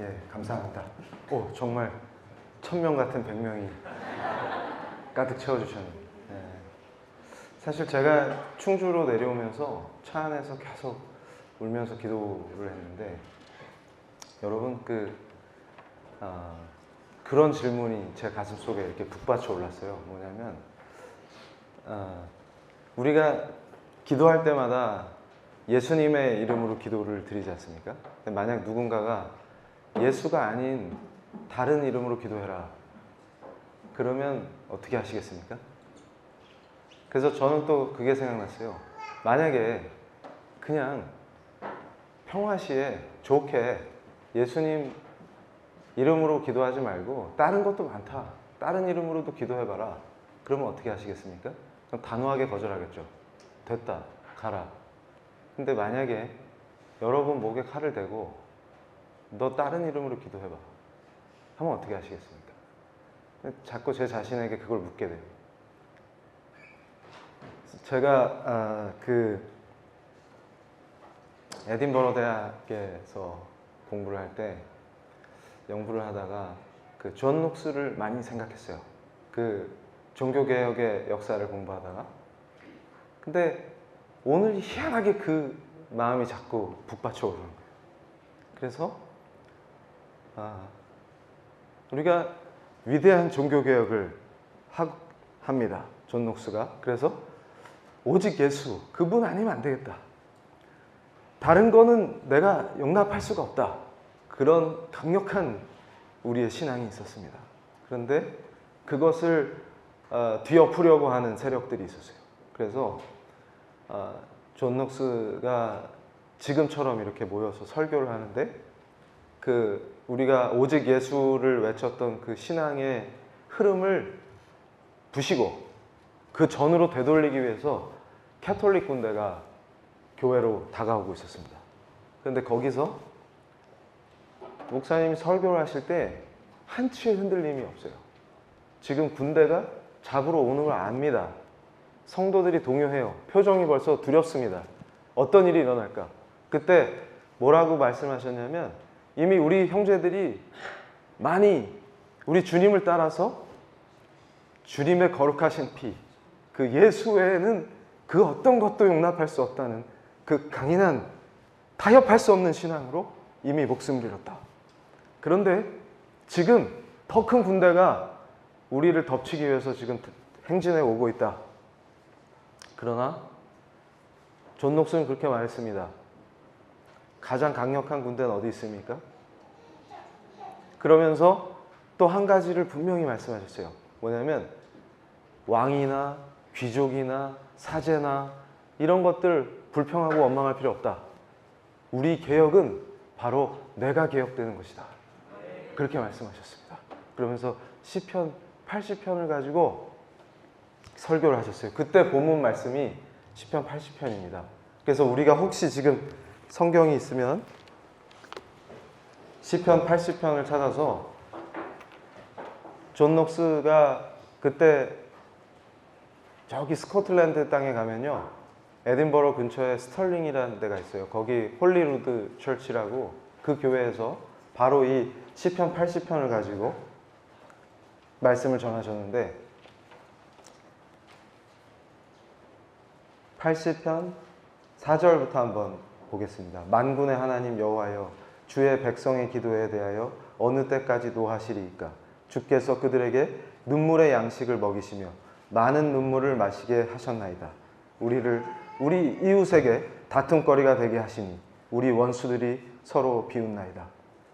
예, 감사합니다. 오, 정말 1000명 같은 100명이 가득 채워주셨네요. 예. 사실 제가 충주로 내려오면서 차 안에서 계속 울면서 기도를 했는데, 여러분 그런 질문이 제 가슴 속에 이렇게 북받쳐 올랐어요. 뭐냐면 우리가 기도할 때마다 예수님의 이름으로 기도를 드리지 않습니까? 만약 누군가가 예수가 아닌 다른 이름으로 기도해라, 그러면 어떻게 하시겠습니까? 그래서 저는 또 그게 생각났어요. 만약에 그냥 평화시에 좋게 예수님 이름으로 기도하지 말고 다른 것도 많다, 다른 이름으로도 기도해봐라, 그러면 어떻게 하시겠습니까? 그럼 단호하게 거절하겠죠. 됐다, 가라. 근데 만약에 여러분 목에 칼을 대고 너 다른 이름으로 기도해봐 하면 어떻게 하시겠습니까? 자꾸 제 자신에게 그걸 묻게 돼요. 제가 에딘버러 대학에서 공부를 할 때, 연구를 하다가 존 녹스를 많이 생각했어요. 종교개혁의 역사를 공부하다가. 근데 오늘 희한하게 그 마음이 자꾸 북받쳐 오르는 거예요. 그래서 우리가 위대한 종교개혁을 합니다, 존 녹스가. 그래서 오직 예수, 그분 아니면 안 되겠다, 다른 거는 내가 용납할 수가 없다, 그런 강력한 우리의 신앙이 있었습니다. 그런데 그것을 뒤엎으려고 하는 세력들이 있었어요. 그래서 존 녹스가 지금처럼 이렇게 모여서 설교를 하는데, 우리가 오직 예수를 외쳤던 그 신앙의 흐름을 부시고 그 전으로 되돌리기 위해서 캐톨릭 군대가 교회로 다가오고 있었습니다. 그런데 거기서 목사님이 설교를 하실 때 한치의 흔들림이 없어요. 지금 군대가 잡으러 오는 걸 압니다. 성도들이 동요해요. 표정이 벌써 두렵습니다. 어떤 일이 일어날까? 그때 뭐라고 말씀하셨냐면, 이미 우리 형제들이 많이 우리 주님을 따라서 주님의 거룩하신 피, 그 예수 외에는 그 어떤 것도 용납할 수 없다는 그 강인한, 타협할 수 없는 신앙으로 이미 목숨을 잃었다. 그런데 지금 더 큰 군대가 우리를 덮치기 위해서 지금 행진해 오고 있다. 그러나 존 녹스는 그렇게 말했습니다. 가장 강력한 군대는 어디 있습니까? 그러면서 또 한 가지를 분명히 말씀하셨어요. 뭐냐면 왕이나 귀족이나 사제나 이런 것들 불평하고 원망할 필요 없다. 우리 개혁은 바로 내가 개혁되는 것이다. 그렇게 말씀하셨습니다. 그러면서 시편 80편을 가지고 설교를 하셨어요. 그때 본문 말씀이 시편 80편입니다. 그래서 우리가 혹시 지금 성경이 있으면 시편 80편을 찾아서, 존 녹스가 그때 저기 스코틀랜드 땅에 가면요, 에딘버러 근처에 스털링이라는 데가 있어요. 거기 홀리루드 철치라고, 그 교회에서 바로 이 시편 80편을 가지고 말씀을 전하셨는데, 80편 4절부터 한번 보겠습니다. 만군의 하나님 여호와여, 주의 백성의 기도에 대하여 어느 때까지 노하시리이까? 주께서 그들에게 눈물의 양식을 먹이시며 많은 눈물을 마시게 하셨나이다. 우리 이웃에게 다툼거리가 되게 하시니 우리 원수들이 서로 비웃나이다.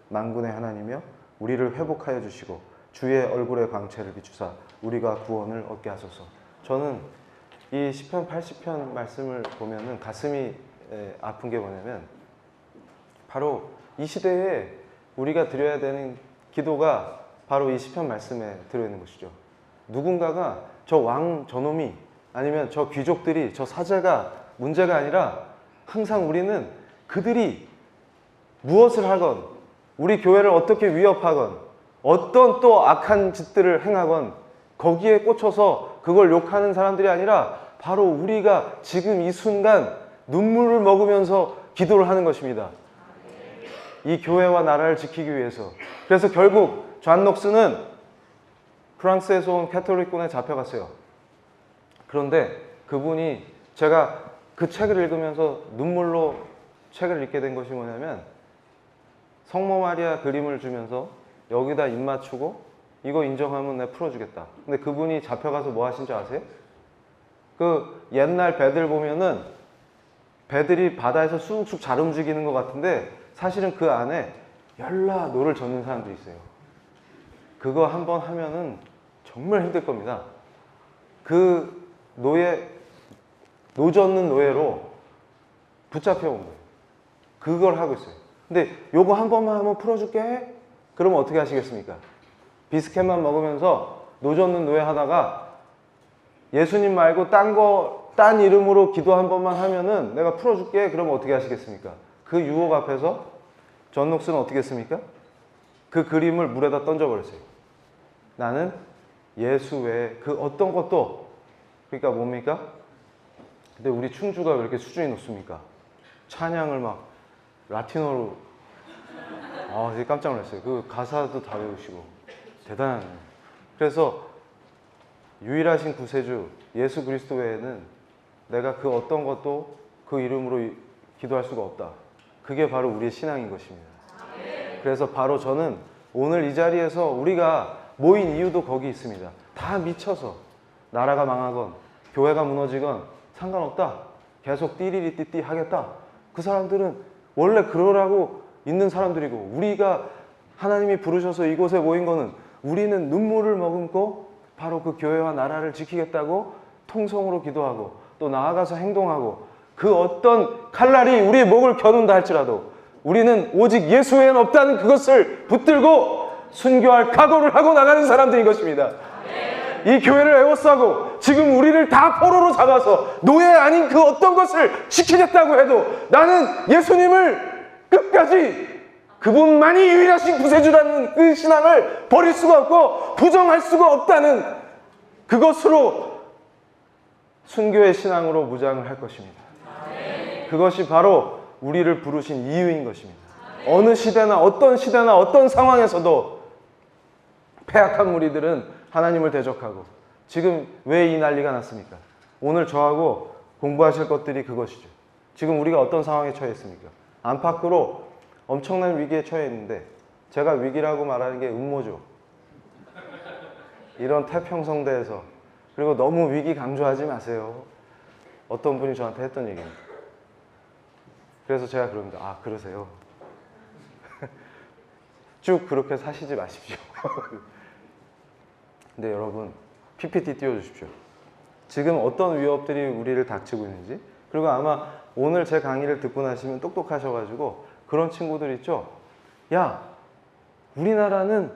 만군의 하나님이여, 우리를 회복하여 주시고 주의 얼굴의 광채를 비추사 우리가 구원을 얻게 하소서. 저는 이 시편 80편 말씀을 보면은 가슴이 아픈 게 뭐냐면, 바로 이 시대에 우리가 드려야 되는 기도가 바로 이 시편 말씀에 들어있는 것이죠. 누군가가 저 왕 저놈이, 아니면 저 귀족들이, 저 사제가 문제가 아니라, 항상 우리는 그들이 무엇을 하건, 우리 교회를 어떻게 위협하건, 어떤 또 악한 짓들을 행하건 거기에 꽂혀서 그걸 욕하는 사람들이 아니라, 바로 우리가 지금 이 순간 눈물을 먹으면서 기도를 하는 것입니다. 이 교회와 나라를 지키기 위해서. 그래서 결국 존 녹스는 프랑스에서 온 캐톨릭군에 잡혀갔어요. 그런데 그분이, 제가 그 책을 읽으면서 눈물로 책을 읽게 된 것이 뭐냐면, 성모 마리아 그림을 주면서 여기다 입 맞추고 이거 인정하면 내가 풀어주겠다. 근데 그분이 잡혀가서 뭐 하신 줄 아세요? 그 옛날 배들 보면은 배들이 바다에서 쑥쑥 잘 움직이는 것 같은데 사실은 그 안에 열라 노를 젓는 사람들이 있어요. 그거 한번 하면은 정말 힘들 겁니다. 그 노 젓는 노예로 붙잡혀 온 거예요. 그걸 하고 있어요. 근데 요거 한 번만 하면 풀어줄게? 그러면 어떻게 하시겠습니까? 비스켓만 먹으면서 노 젓는 노예 하다가 예수님 말고 딴 이름으로 기도 한 번만 하면은 내가 풀어줄게? 그러면 어떻게 하시겠습니까? 그 유혹 앞에서 존 녹스는 어떻게 했습니까? 그 그림을 물에다 던져버렸어요. 나는 예수 외에 그 어떤 것도, 그러니까 뭡니까? 근데 우리 충주가 왜 이렇게 수준이 높습니까? 찬양을 막 라틴어로, 되게 깜짝 놀랐어요. 그 가사도 다 외우시고 대단하네요. 그래서 유일하신 구세주 예수 그리스도 외에는 내가 그 어떤 것도 그 이름으로 기도할 수가 없다. 그게 바로 우리의 신앙인 것입니다. 그래서 바로 저는 오늘 이 자리에서 우리가 모인 이유도 거기 있습니다. 다 미쳐서 나라가 망하건 교회가 무너지건 상관없다. 계속 띠리리띠띠 하겠다. 그 사람들은 원래 그러라고 있는 사람들이고, 우리가 하나님이 부르셔서 이곳에 모인 거는 우리는 눈물을 머금고 바로 그 교회와 나라를 지키겠다고 통성으로 기도하고 또 나아가서 행동하고, 그 어떤 칼날이 우리의 목을 겨눈다 할지라도 우리는 오직 예수 외에는 없다는 그것을 붙들고 순교할 각오를 하고 나가는 사람들인 것입니다. 이 교회를 에워싸고 지금 우리를 다 포로로 잡아서 노예 아닌 그 어떤 것을 지키겠다고 해도 나는 예수님을 끝까지, 그분만이 유일하신 구세주라는 그 신앙을 버릴 수가 없고 부정할 수가 없다는 그것으로 순교의 신앙으로 무장을 할 것입니다. 그것이 바로 우리를 부르신 이유인 것입니다. 어느 시대나 어떤 상황에서도 패악한 무리들은 하나님을 대적하고, 지금 왜 이 난리가 났습니까? 오늘 저하고 공부하실 것들이 그것이죠. 지금 우리가 어떤 상황에 처해 있습니까? 안팎으로 엄청난 위기에 처해 있는데, 제가 위기라고 말하는 게 음모죠. 이런 태평성대에서. 그리고 너무 위기 강조하지 마세요. 어떤 분이 저한테 했던 얘기입니다. 그래서 제가 그럽니다. 아, 그러세요? 쭉 그렇게 사시지 마십시오. 근데 여러분, PPT 띄워주십시오. 지금 어떤 위협들이 우리를 닥치고 있는지. 그리고 아마 오늘 제 강의를 듣고 나시면 똑똑하셔가지고 그런 친구들 있죠? 야, 우리나라는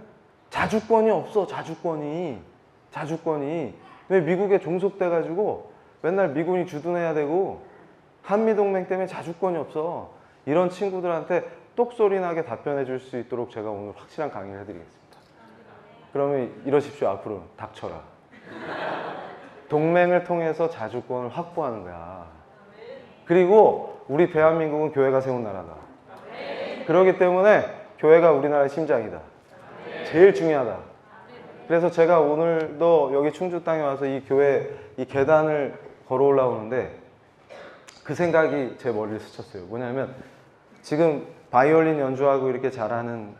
자주권이 없어. 자주권이. 왜 미국에 종속돼가지고 맨날 미군이 주둔해야 되고 한미동맹 때문에 자주권이 없어. 이런 친구들한테 똑소리 나게 답변해 줄 수 있도록 제가 오늘 확실한 강의를 해드리겠습니다. 그러면 이러십시오. 앞으로 닥쳐라. 동맹을 통해서 자주권을 확보하는 거야. 그리고 우리 대한민국은 교회가 세운 나라다. 그렇기 때문에 교회가 우리나라의 심장이다. 제일 중요하다. 그래서 제가 오늘도 여기 충주 땅에 와서 이 교회 이 계단을 걸어 올라오는데 그 생각이 제 머리를 스쳤어요. 뭐냐면 지금 바이올린 연주하고 이렇게 잘하는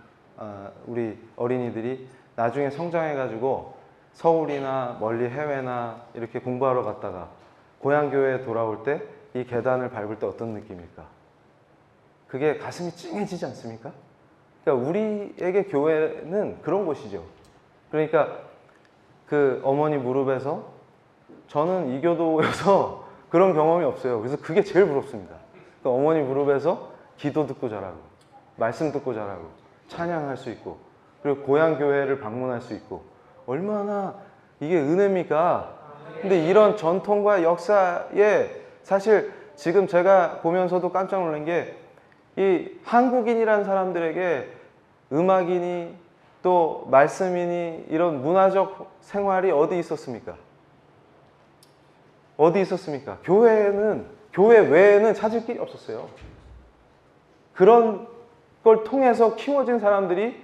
우리 어린이들이 나중에 성장해가지고 서울이나 멀리 해외나 이렇게 공부하러 갔다가 고향교회에 돌아올 때 이 계단을 밟을 때 어떤 느낌일까? 그게 가슴이 찡해지지 않습니까? 그러니까 우리에게 교회는 그런 곳이죠. 그러니까 그 어머니 무릎에서, 저는 이교도여서 그런 경험이 없어요. 그래서 그게 제일 부럽습니다. 그러니까 어머니 무릎에서 기도 듣고 자라고, 말씀 듣고 자라고, 찬양할 수 있고, 그리고 고향 교회를 방문할 수 있고, 얼마나 이게 은혜입니까? 근데 이런 전통과 역사에 사실 지금 제가 보면서도 깜짝 놀란 게, 이 한국인이라는 사람들에게 음악이니 또 말씀이니 이런 문화적 생활이 어디 있었습니까? 어디 있었습니까? 교회 외에는 찾을 길이 없었어요. 그런 그걸 통해서 키워진 사람들이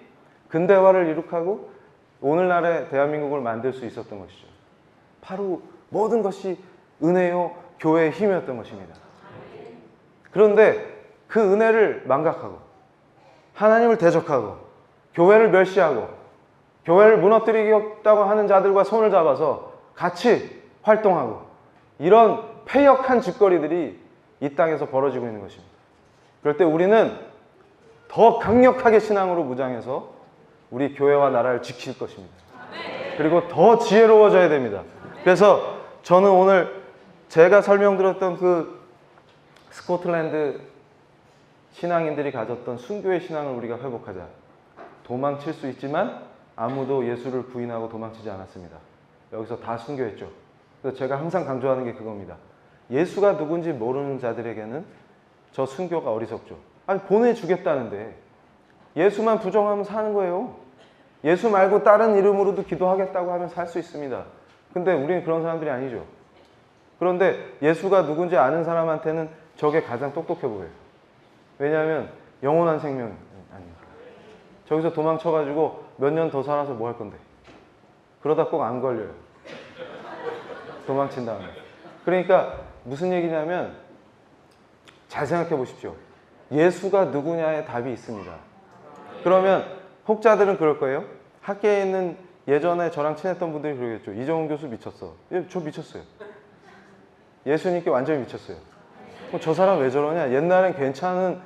근대화를 이룩하고 오늘날의 대한민국을 만들 수 있었던 것이죠. 바로 모든 것이 은혜요 교회의 힘이었던 것입니다. 그런데 그 은혜를 망각하고 하나님을 대적하고 교회를 멸시하고 교회를 무너뜨리겠다고 하는 자들과 손을 잡아서 같이 활동하고 이런 패역한 짓거리들이 이 땅에서 벌어지고 있는 것입니다. 그럴 때 우리는 더 강력하게 신앙으로 무장해서 우리 교회와 나라를 지킬 것입니다. 그리고 더 지혜로워져야 됩니다. 그래서 저는 오늘 제가 설명드렸던 그 스코틀랜드 신앙인들이 가졌던 순교의 신앙을 우리가 회복하자. 도망칠 수 있지만 아무도 예수를 부인하고 도망치지 않았습니다. 여기서 다 순교했죠. 그래서 제가 항상 강조하는 게 그겁니다. 예수가 누군지 모르는 자들에게는 저 순교가 어리석죠. 아니 보내주겠다는데 예수만 부정하면 사는 거예요. 예수 말고 다른 이름으로도 기도하겠다고 하면 살 수 있습니다. 근데 우리는 그런 사람들이 아니죠. 그런데 예수가 누군지 아는 사람한테는 저게 가장 똑똑해 보여요. 왜냐하면 영원한 생명 아니니까. 저기서 도망쳐가지고 몇 년 더 살아서 뭐 할 건데. 그러다 꼭 안 걸려요. 도망친 다음에. 그러니까 무슨 얘기냐면 잘 생각해 보십시오. 예수가 누구냐에 답이 있습니다. 그러면 혹자들은 그럴 거예요. 학계에 있는 예전에 저랑 친했던 분들이 그러겠죠. 이정훈 교수 미쳤어. 예, 저 미쳤어요. 예수님께 완전히 미쳤어요. 저 사람 왜 저러냐. 옛날엔 괜찮은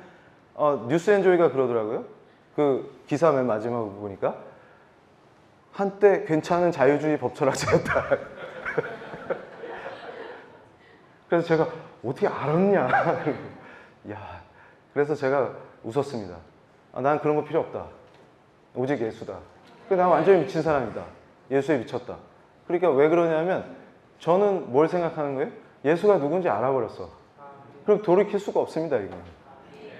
뉴스엔조이가 그러더라고요. 그 기사 맨 마지막으로 보니까 한때 괜찮은 자유주의 법철학자였다. 그래서 제가 어떻게 알았냐. 야, 그래서 제가 웃었습니다. 난 그런 거 필요 없다. 오직 예수다. 난 완전히 미친 사람이다. 예수에 미쳤다. 그러니까 왜 그러냐면 저는 뭘 생각하는 거예요? 예수가 누군지 알아버렸어. 그럼 돌이킬 수가 없습니다. 이거.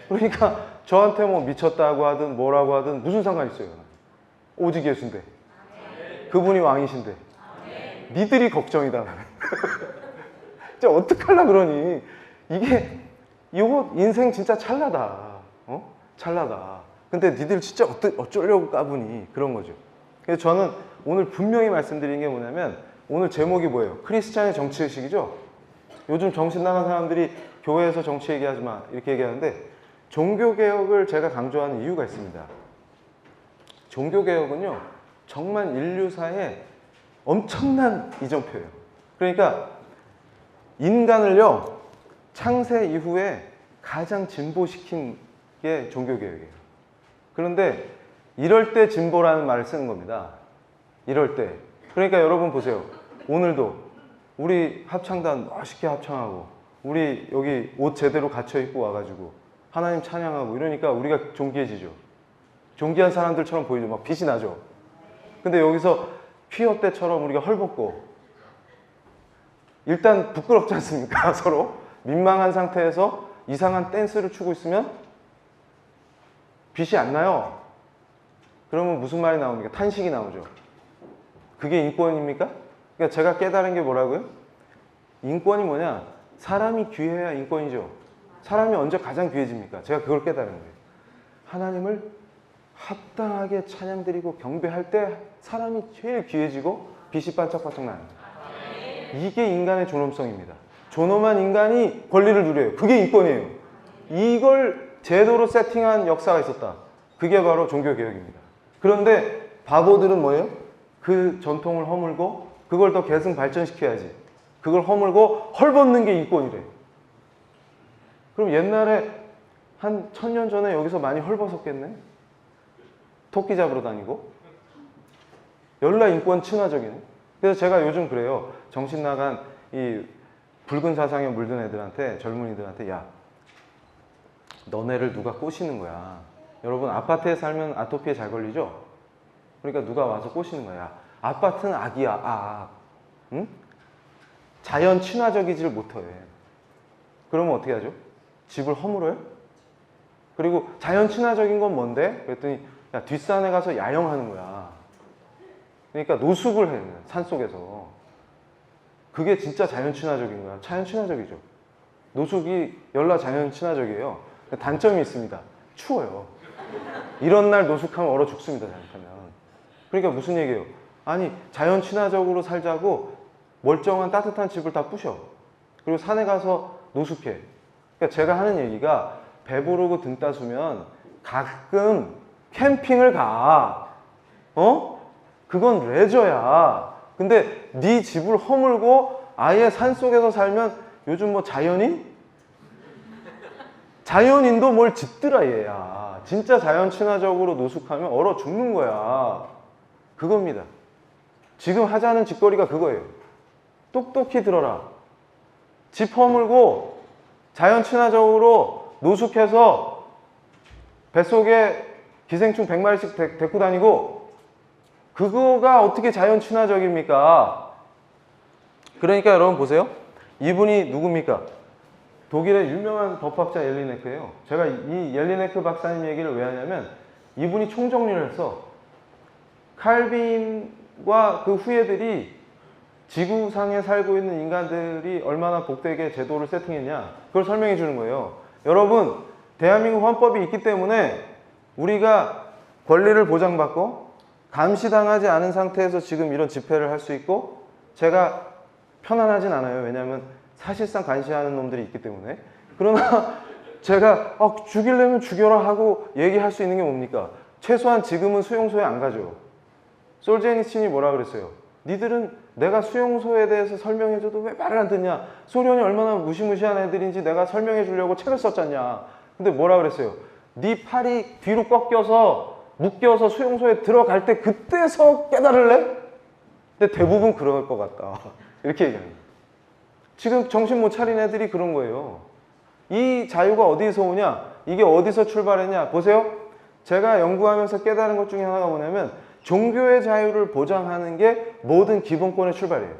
그러니까 저한테 뭐 미쳤다고 하든 뭐라고 하든 무슨 상관이 있어요. 오직 예수인데. 그분이 왕이신데. 니들이 걱정이다. 진짜 어떡하려고 그러니. 이거 인생 진짜 찰나다. 찰나다. 근데 니들 진짜 어쩌려고 까부니. 그런 거죠. 그래서 저는 오늘 분명히 말씀드린 게 뭐냐면 오늘 제목이 뭐예요? 크리스찬의 정치의식이죠? 요즘 정신 나간 사람들이 교회에서 정치 얘기하지 마 이렇게 얘기하는데 종교개혁을 제가 강조하는 이유가 있습니다. 종교개혁은요 정말 인류사의 엄청난 이정표예요. 그러니까 인간을요 창세 이후에 가장 진보시킨 게 종교개혁이에요. 그런데 이럴 때 진보라는 말을 쓰는 겁니다. 이럴 때. 그러니까 여러분 보세요. 오늘도 우리 합창단 멋있게 합창하고 우리 여기 옷 제대로 갖춰 입고 와가지고 하나님 찬양하고 이러니까 우리가 존귀해지죠. 존귀한 사람들처럼 보이죠. 막 빛이 나죠. 근데 여기서 퀴어 때처럼 우리가 헐벗고 일단 부끄럽지 않습니까? 서로 민망한 상태에서 이상한 댄스를 추고 있으면 빛이 안 나요. 그러면 무슨 말이 나옵니까? 탄식이 나오죠. 그게 인권입니까? 그러니까 제가 깨달은 게 뭐라고요? 인권이 뭐냐? 사람이 귀해야 인권이죠. 사람이 언제 가장 귀해집니까? 제가 그걸 깨달은 거예요. 하나님을 합당하게 찬양드리고 경배할 때 사람이 제일 귀해지고 빛이 반짝반짝 나는 거예요. 이게 인간의 존엄성입니다. 존엄한 인간이 권리를 누려요. 그게 인권이에요. 이걸 제도로 세팅한 역사가 있었다. 그게 바로 종교개혁입니다. 그런데 바보들은 뭐예요? 그 전통을 허물고 그걸 더 계승 발전시켜야지. 그걸 허물고 헐벗는 게 인권이래. 그럼 옛날에 한 1000년 전에 여기서 많이 헐벗었겠네? 토끼 잡으러 다니고? 열나 인권 친화적이네? 그래서 제가 요즘 그래요. 정신 나간 이 붉은 사상에 물든 애들한테, 젊은이들한테, 야, 너네를 누가 꼬시는 거야. 여러분, 아파트에 살면 아토피에 잘 걸리죠? 그러니까 누가 와서 꼬시는 거야. 아파트는 악이야, 악. 응? 자연 친화적이지를 못해. 그러면 어떻게 하죠? 집을 허물어요? 그리고 자연 친화적인 건 뭔데? 그랬더니 야, 뒷산에 가서 야영하는 거야. 그러니까 노숙을 해, 산속에서. 그게 진짜 자연 친화적인 거야. 자연 친화적이죠. 노숙이 열나 자연 친화적이에요. 단점이 있습니다. 추워요. 이런 날 노숙하면 얼어 죽습니다. 잘못하면. 그러니까 무슨 얘기예요? 아니 자연 친화적으로 살자고 멀쩡한 따뜻한 집을 다 부셔. 그리고 산에 가서 노숙해. 그러니까 제가 하는 얘기가 배부르고 등 따수면 가끔 캠핑을 가. 그건 레저야. 근데 네 집을 허물고 아예 산속에서 살면 요즘 뭐 자연인? 자연인도 뭘 짓더라 얘야. 진짜 자연 친화적으로 노숙하면 얼어 죽는 거야. 그겁니다. 지금 하자는 짓거리가 그거예요. 똑똑히 들어라. 집 허물고 자연 친화적으로 노숙해서 뱃속에 기생충 100마리씩 데리고 다니고 그거가 어떻게 자연 친화적입니까? 그러니까 여러분 보세요. 이분이 누굽니까? 독일의 유명한 법학자 옐리네크예요. 제가 이 옐리네크 박사님 얘기를 왜 하냐면 이분이 총정리를 했어. 칼빈과 그 후예들이 지구상에 살고 있는 인간들이 얼마나 복되게 제도를 세팅했냐 그걸 설명해 주는 거예요. 여러분 대한민국 헌법이 있기 때문에 우리가 권리를 보장받고 감시당하지 않은 상태에서 지금 이런 집회를 할 수 있고 제가 편안하진 않아요. 왜냐하면 사실상 감시하는 놈들이 있기 때문에. 그러나 제가 죽이려면 죽여라 하고 얘기할 수 있는 게 뭡니까? 최소한 지금은 수용소에 안 가죠. 솔제니친이 뭐라 그랬어요? 니들은 내가 수용소에 대해서 설명해줘도 왜 말을 안 듣냐? 소련이 얼마나 무시무시한 애들인지 내가 설명해 주려고 책을 썼잖냐? 근데 뭐라 그랬어요? 네 팔이 뒤로 꺾여서 묶여서 수용소에 들어갈 때 그때서 깨달을래? 근데 대부분 그럴 것 같다. 이렇게 얘기합니다. 지금 정신 못 차린 애들이 그런 거예요. 이 자유가 어디서 오냐? 이게 어디서 출발했냐? 보세요. 제가 연구하면서 깨달은 것 중에 하나가 뭐냐면 종교의 자유를 보장하는 게 모든 기본권의 출발이에요.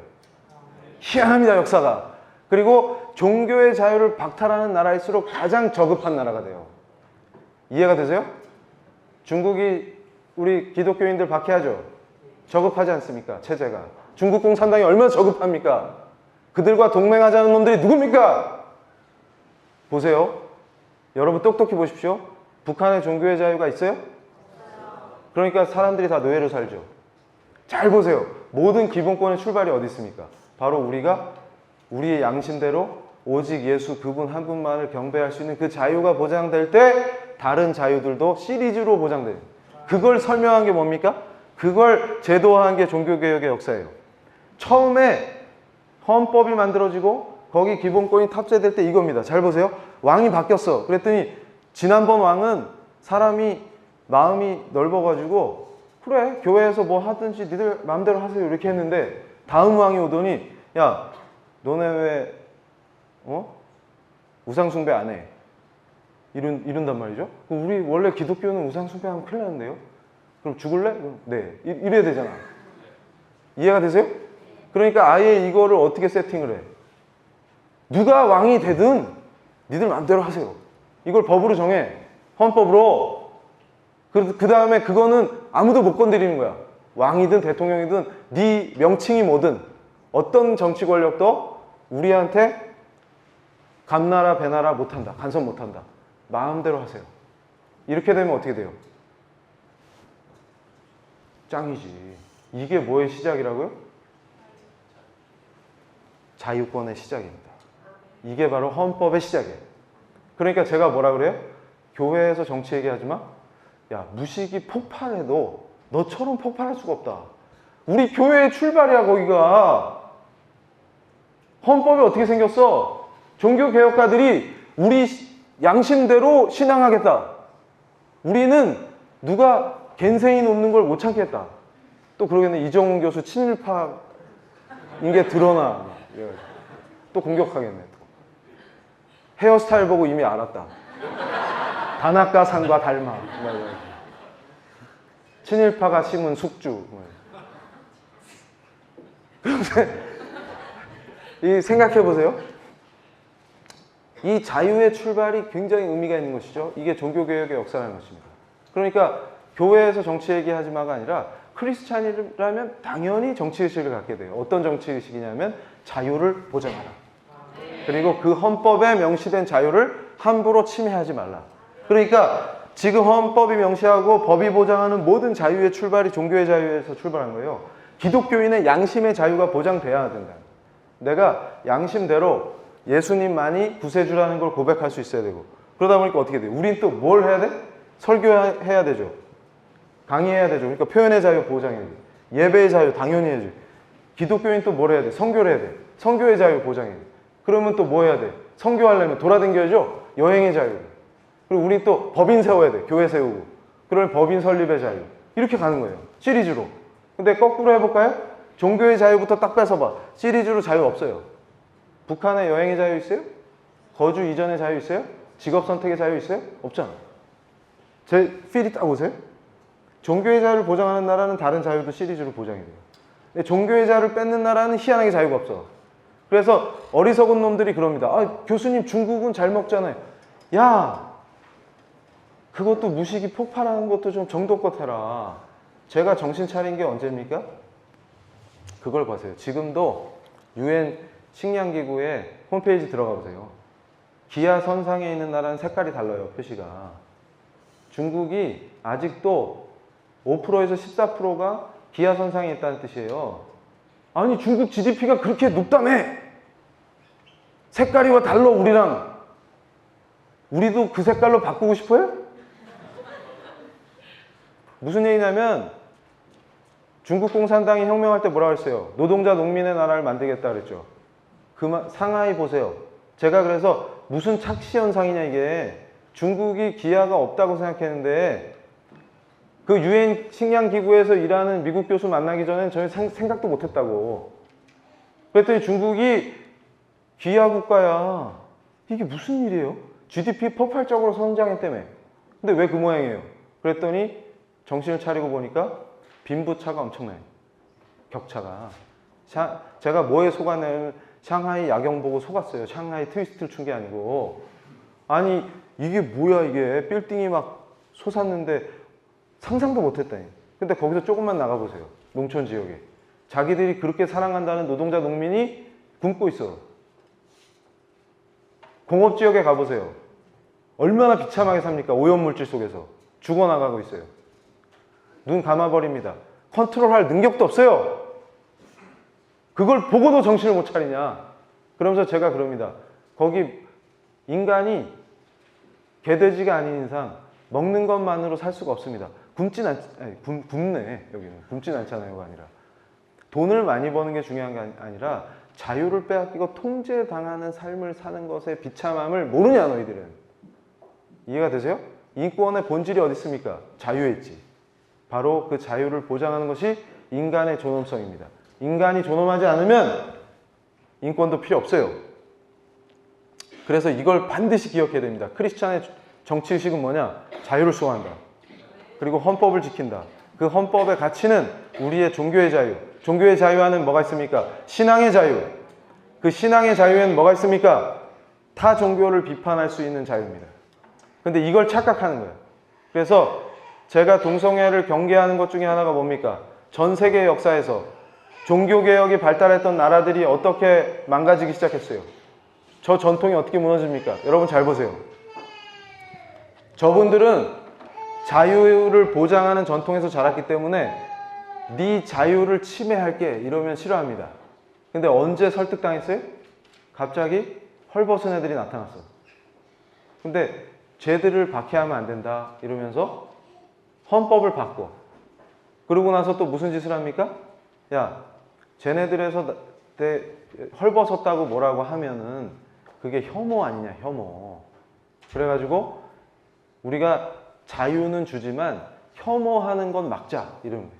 희한합니다, 역사가. 그리고 종교의 자유를 박탈하는 나라일수록 가장 저급한 나라가 돼요. 이해가 되세요? 중국이 우리 기독교인들 박해하죠? 저급하지 않습니까? 체제가. 중국 공산당이 얼마나 저급합니까? 그들과 동맹하자는 놈들이 누굽니까? 보세요. 여러분 똑똑히 보십시오. 북한에 종교의 자유가 있어요? 그러니까 사람들이 다 노예로 살죠. 잘 보세요. 모든 기본권의 출발이 어디 있습니까? 바로 우리가 우리의 양심대로 오직 예수 그분 한 분만을 경배할 수 있는 그 자유가 보장될 때 다른 자유들도 시리즈로 보장돼요. 그걸 설명한 게 뭡니까? 그걸 제도화한 게 종교개혁의 역사예요. 처음에 헌법이 만들어지고 거기 기본권이 탑재될 때 이겁니다. 잘 보세요. 왕이 바뀌었어. 그랬더니 지난번 왕은 사람이 마음이 넓어가지고 그래 교회에서 뭐 하든지 니들 마음대로 하세요 이렇게 했는데 다음 왕이 오더니 야 너네 왜 우상숭배 안 해? 이런단 말이죠. 우리 원래 기독교는 우상숭배하면 큰일 나는데요. 그럼 죽을래? 네. 이래야 되잖아. 이해가 되세요? 그러니까 아예 이거를 어떻게 세팅을 해? 누가 왕이 되든 니들 마음대로 하세요. 이걸 법으로 정해. 헌법으로. 그 다음에 그거는 아무도 못 건드리는 거야. 왕이든 대통령이든 네 명칭이 뭐든 어떤 정치 권력도 우리한테 감나라 배나라 못한다. 간섭 못한다. 마음대로 하세요. 이렇게 되면 어떻게 돼요? 짱이지. 이게 뭐의 시작이라고요? 자유권의 시작입니다. 이게 바로 헌법의 시작이에요. 그러니까 제가 뭐라 그래요? 교회에서 정치 얘기하지 마. 야, 무식이 폭발해도 너처럼 폭발할 수가 없다. 우리 교회의 출발이야, 거기가. 헌법이 어떻게 생겼어? 종교개혁가들이 우리 양심대로 신앙하겠다. 우리는 누가 겐세이 놓는 걸 못 참겠다. 또 그러겠네. 이정훈 교수 친일파인 게 드러나. 또 공격하겠네. 또. 헤어스타일 보고 이미 알았다. 다나카 산과 닮아. 친일파가 심은 숙주. 이 생각해 보세요. 이 자유의 출발이 굉장히 의미가 있는 것이죠. 이게 종교개혁의 역사라는 것입니다. 그러니까 교회에서 정치 얘기하지 마가 아니라 크리스찬이라면 당연히 정치의식을 갖게 돼요. 어떤 정치의식이냐면 자유를 보장하라. 그리고 그 헌법에 명시된 자유를 함부로 침해하지 말라. 그러니까 지금 헌법이 명시하고 법이 보장하는 모든 자유의 출발이 종교의 자유에서 출발한 거예요. 기독교인의 양심의 자유가 보장돼야 된다. 내가 양심대로 예수님만이 구세주라는 걸 고백할 수 있어야 되고, 그러다 보니까 어떻게 돼요? 우린 또 뭘 해야 돼? 설교해야 되죠. 강의해야 되죠. 그러니까 표현의 자유 보장해야 돼. 예배의 자유 당연히 해야지. 기독교인 또 뭘 해야 돼? 선교를 해야 돼. 선교의 자유 보장해야 돼. 그러면 또 뭐 해야 돼? 선교하려면 돌아다녀야죠. 여행의 자유. 그리고 우리 또 법인 세워야 돼. 교회 세우고. 그러면 법인 설립의 자유. 이렇게 가는 거예요. 시리즈로. 근데 거꾸로 해볼까요? 종교의 자유부터 딱 뺏어봐. 시리즈로 자유 없어요. 북한에 여행의 자유 있어요? 거주 이전의 자유 있어요? 직업 선택의 자유 있어요? 없잖아. 제 필이 딱 오세요? 종교의 자유를 보장하는 나라는 다른 자유도 시리즈로 보장이 돼요. 근데 종교의 자유를 뺏는 나라는 희한하게 자유가 없어. 그래서 어리석은 놈들이 그럽니다. 아, 교수님 중국은 잘 먹잖아요. 야, 그것도 무식이 폭발하는 것도 좀 정도껏 해라. 제가 정신 차린 게 언제입니까? 그걸 보세요. 지금도 UN 식량기구의 홈페이지 들어가 보세요. 기아 선상에 있는 나라는 색깔이 달라요. 표시가. 중국이 아직도 5%에서 14%가 기아 선상에 있다는 뜻이에요. 아니 중국 GDP가 그렇게 높다며. 색깔이 왜 달라 우리랑. 우리도 그 색깔로 바꾸고 싶어요? 무슨 얘기냐면 중국 공산당이 혁명할 때 뭐라고 했어요? 노동자 농민의 나라를 만들겠다 그랬죠. 상하이 보세요. 제가 그래서 무슨 착시 현상이냐 이게. 중국이 기아가 없다고 생각했는데 그 UN 식량기구에서 일하는 미국 교수 만나기 전엔 저는 생각도 못했다고. 그랬더니 중국이 기아 국가야. 이게 무슨 일이에요? GDP 폭발적으로 성장했다며. 근데 왜 그 모양이에요? 그랬더니 정신을 차리고 보니까 빈부차가 엄청나요. 격차가. 제가 뭐에 속았냐면 샹하이 야경 보고 속았어요. 샹하이 트위스트를 춘 게 아니고. 아니 이게 뭐야 이게. 빌딩이 막 솟았는데 상상도 못했다니. 근데 거기서 조금만 나가보세요. 농촌 지역에. 자기들이 그렇게 사랑한다는 노동자 농민이 굶고 있어. 공업지역에 가보세요. 얼마나 비참하게 삽니까? 오염물질 속에서. 죽어나가고 있어요. 눈 감아버립니다. 컨트롤할 능력도 없어요. 그걸 보고도 정신을 못 차리냐. 그러면서 제가 그럽니다. 거기 인간이 개돼지가 아닌 이상 먹는 것만으로 살 수가 없습니다. 굶네. 여기는 굶진 않잖아요가 아니라 돈을 많이 버는 게 중요한 게 아니라 자유를 빼앗기고 통제당하는 삶을 사는 것의 비참함을 모르냐 너희들은. 이해가 되세요? 인권의 본질이 어디 있습니까? 자유에 있지. 바로 그 자유를 보장하는 것이 인간의 존엄성입니다. 인간이 존엄하지 않으면 인권도 필요 없어요. 그래서 이걸 반드시 기억해야 됩니다. 크리스찬의 정치의식은 뭐냐? 자유를 수호한다. 그리고 헌법을 지킨다. 그 헌법의 가치는 우리의 종교의 자유. 종교의 자유와는 뭐가 있습니까? 신앙의 자유. 그 신앙의 자유에는 뭐가 있습니까? 타 종교를 비판할 수 있는 자유입니다. 근데 이걸 착각하는 거예요. 그래서 제가 동성애를 경계하는 것 중에 하나가 뭡니까? 전 세계 역사에서 종교개혁이 발달했던 나라들이 어떻게 망가지기 시작했어요? 저 전통이 어떻게 무너집니까? 여러분 잘 보세요. 저분들은 자유를 보장하는 전통에서 자랐기 때문에 네 자유를 침해할게 이러면 싫어합니다. 근데 언제 설득당했어요? 갑자기 헐벗은 애들이 나타났어. 근데 쟤들을 박해하면 안 된다 이러면서 헌법을 바꿔. 그러고 나서 또 무슨 짓을 합니까? 야, 쟤네들에서 헐벗었다고 뭐라고 하면은 그게 혐오 아니냐, 혐오. 그래가지고 우리가 자유는 주지만 혐오하는 건 막자 이런 거예요.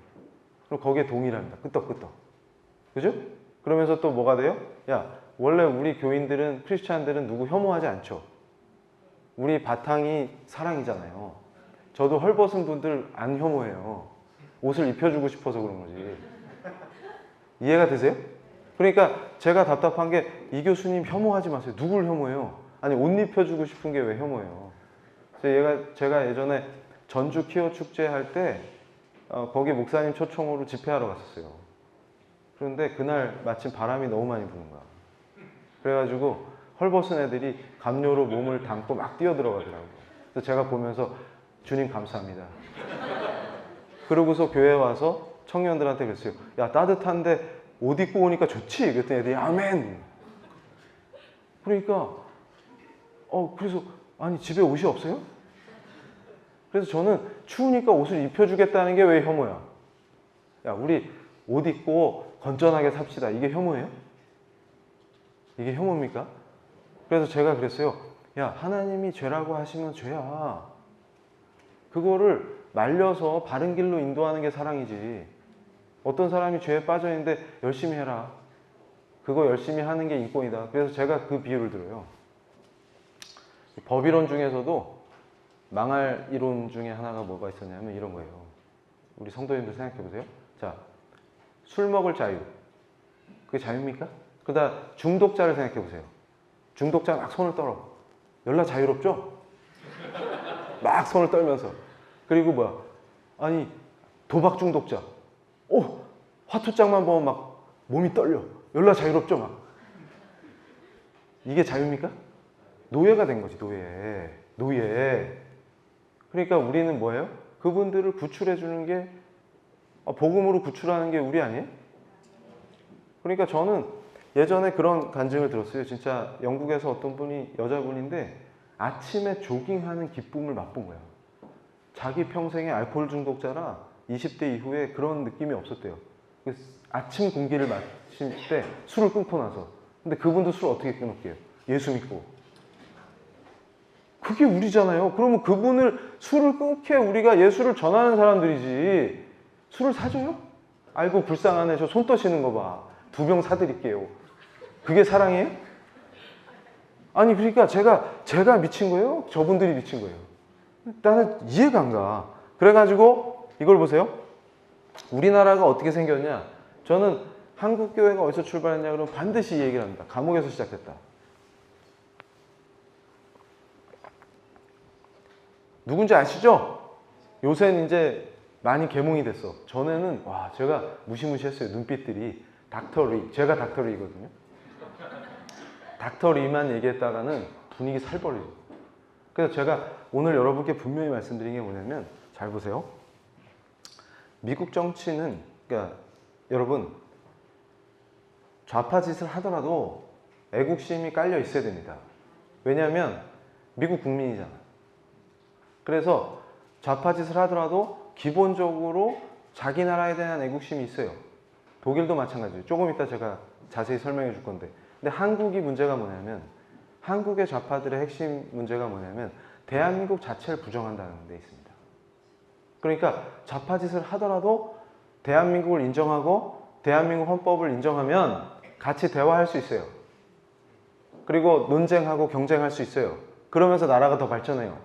그럼 거기에 동의를 합니다. 끄떡끄떡. 그죠? 그러면서 또 뭐가 돼요? 야, 원래 우리 교인들은, 크리스찬들은 누구 혐오하지 않죠. 우리 바탕이 사랑이잖아요. 저도 헐벗은 분들 안 혐오해요. 옷을 입혀주고 싶어서 그런 거지. 이해가 되세요? 그러니까 제가 답답한 게 이 교수님 혐오하지 마세요. 누굴 혐오해요? 아니 옷 입혀주고 싶은 게 왜 혐오해요? 제가 예전에 전주 키어 축제 할 때 거기 목사님 초청으로 집회하러 갔었어요. 그런데 그날 마침 바람이 너무 많이 부는 거야. 그래가지고 헐벗은 애들이 담요로 몸을 담고 막 뛰어들어가더라고요. 그래서 제가 보면서 주님 감사합니다. 그러고서 교회 와서 청년들한테 그랬어요. 야, 따뜻한데 옷 입고 오니까 좋지? 그랬더니 애들이 아멘. 그러니까 그래서 아니 집에 옷이 없어요? 그래서 저는 추우니까 옷을 입혀주겠다는 게 왜 혐오야? 야, 우리 옷 입고 건전하게 삽시다. 이게 혐오예요? 이게 혐오입니까? 그래서 제가 그랬어요. 야, 하나님이 죄라고 하시면 죄야. 그거를 말려서 바른 길로 인도하는 게 사랑이지. 어떤 사람이 죄에 빠져 있는데 열심히 해라. 그거 열심히 하는 게 인권이다. 그래서 제가 그 비유를 들어요. 법이론 중에서도 망할 이론 중에 하나가 뭐가 있었냐면 이런 거예요. 우리 성도님들 생각해 보세요. 자, 술 먹을 자유. 그게 자유입니까? 그러다 중독자를 생각해 보세요. 중독자 막 손을 떨어. 열나 자유롭죠? 막 손을 떨면서. 그리고 뭐야? 아니, 도박 중독자. 화투장만 보면 막 몸이 떨려. 열나 자유롭죠? 막. 이게 자유입니까? 노예가 된 거지, 노예. 그러니까 우리는 뭐예요? 그분들을 구출해 주는 게, 복음으로 구출하는 게 우리 아니에요? 그러니까 저는 예전에 그런 간증을 들었어요. 진짜 영국에서 어떤 분이, 여자분인데 아침에 조깅하는 기쁨을 맛본 거야. 자기 평생에 알코올 중독자라 20대 이후에 그런 느낌이 없었대요. 아침 공기를 마실 때 술을 끊고 나서. 근데 그분도 술 어떻게 끊을게요? 예수 믿고. 그게 우리잖아요. 그러면 그분을 술을 끊게 우리가 예수를 전하는 사람들이지. 술을 사줘요? 아이고 불쌍하네. 저 손 떠시는 거 봐. 2병 사드릴게요. 그게 사랑이에요? 아니 그러니까 제가 미친 거예요? 저분들이 미친 거예요? 나는 이해가 안 가. 그래가지고 이걸 보세요. 우리나라가 어떻게 생겼냐? 저는 한국 교회가 어디서 출발했냐 그러면 반드시 이 얘기를 합니다. 감옥에서 시작됐다. 누군지 아시죠? 요새는 이제 많이 계몽이 됐어. 전에는 와 제가 무시무시했어요. 눈빛들이. 닥터 리. 제가 닥터 리거든요. 닥터 리만 얘기했다가는 분위기 살벌해요. 그래서 제가 오늘 여러분께 분명히 말씀드린 게 뭐냐면 잘 보세요. 미국 정치는 그러니까 여러분 좌파 짓을 하더라도 애국심이 깔려 있어야 됩니다. 왜냐하면 미국 국민이잖아. 그래서 좌파 짓을 하더라도 기본적으로 자기 나라에 대한 애국심이 있어요. 독일도 마찬가지예요. 조금 이따 제가 자세히 설명해 줄 건데. 근데 한국이 문제가 뭐냐면 한국의 좌파들의 핵심 문제가 뭐냐면 대한민국 자체를 부정한다는 데 있습니다. 그러니까 좌파 짓을 하더라도 대한민국을 인정하고 대한민국 헌법을 인정하면 같이 대화할 수 있어요. 그리고 논쟁하고 경쟁할 수 있어요. 그러면서 나라가 더 발전해요.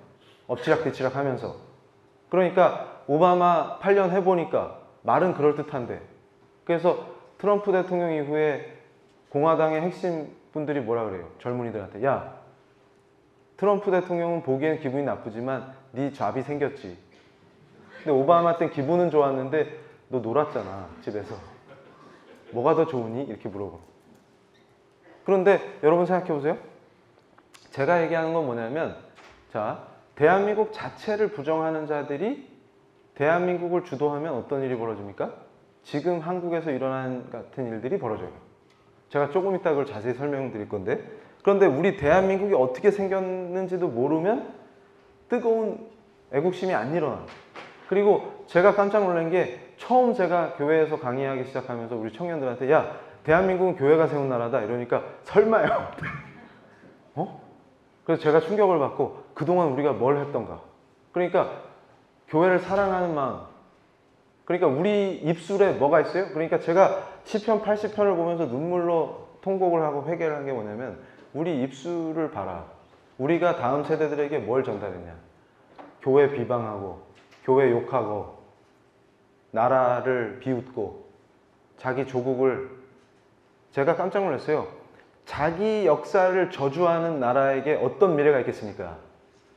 엎치락뒤치락 하면서. 그러니까 오바마 8년 해보니까 말은 그럴듯한데. 그래서 트럼프 대통령 이후에 공화당의 핵심 분들이 뭐라 그래요? 젊은이들한테. 야, 트럼프 대통령은 보기엔 기분이 나쁘지만 네 잡이 생겼지. 근데 오바마 땐 기분은 좋았는데 너 놀았잖아, 집에서. 뭐가 더 좋으니? 이렇게 물어봐. 그런데 여러분 생각해보세요. 제가 얘기하는 건 뭐냐면 자, 대한민국 자체를 부정하는 자들이 대한민국을 주도하면 어떤 일이 벌어집니까? 지금 한국에서 일어난 같은 일들이 벌어져요. 제가 조금 이따 그걸 자세히 설명드릴 건데 그런데 우리 대한민국이 어떻게 생겼는지도 모르면 뜨거운 애국심이 안 일어나요. 그리고 제가 깜짝 놀란 게 처음 제가 교회에서 강의하기 시작하면서 우리 청년들한테 야, 대한민국은 교회가 세운 나라다 이러니까 설마요. 그래서 제가 충격을 받고 그동안 우리가 뭘 했던가. 그러니까 교회를 사랑하는 마음. 그러니까 우리 입술에 뭐가 있어요? 그러니까 제가 시편 80편을 보면서 눈물로 통곡을 하고 회개를 한 게 뭐냐면 우리 입술을 봐라. 우리가 다음 세대들에게 뭘 전달했냐. 교회 비방하고 교회 욕하고 나라를 비웃고 자기 조국을 제가 깜짝 놀랐어요. 자기 역사를 저주하는 나라에게 어떤 미래가 있겠습니까?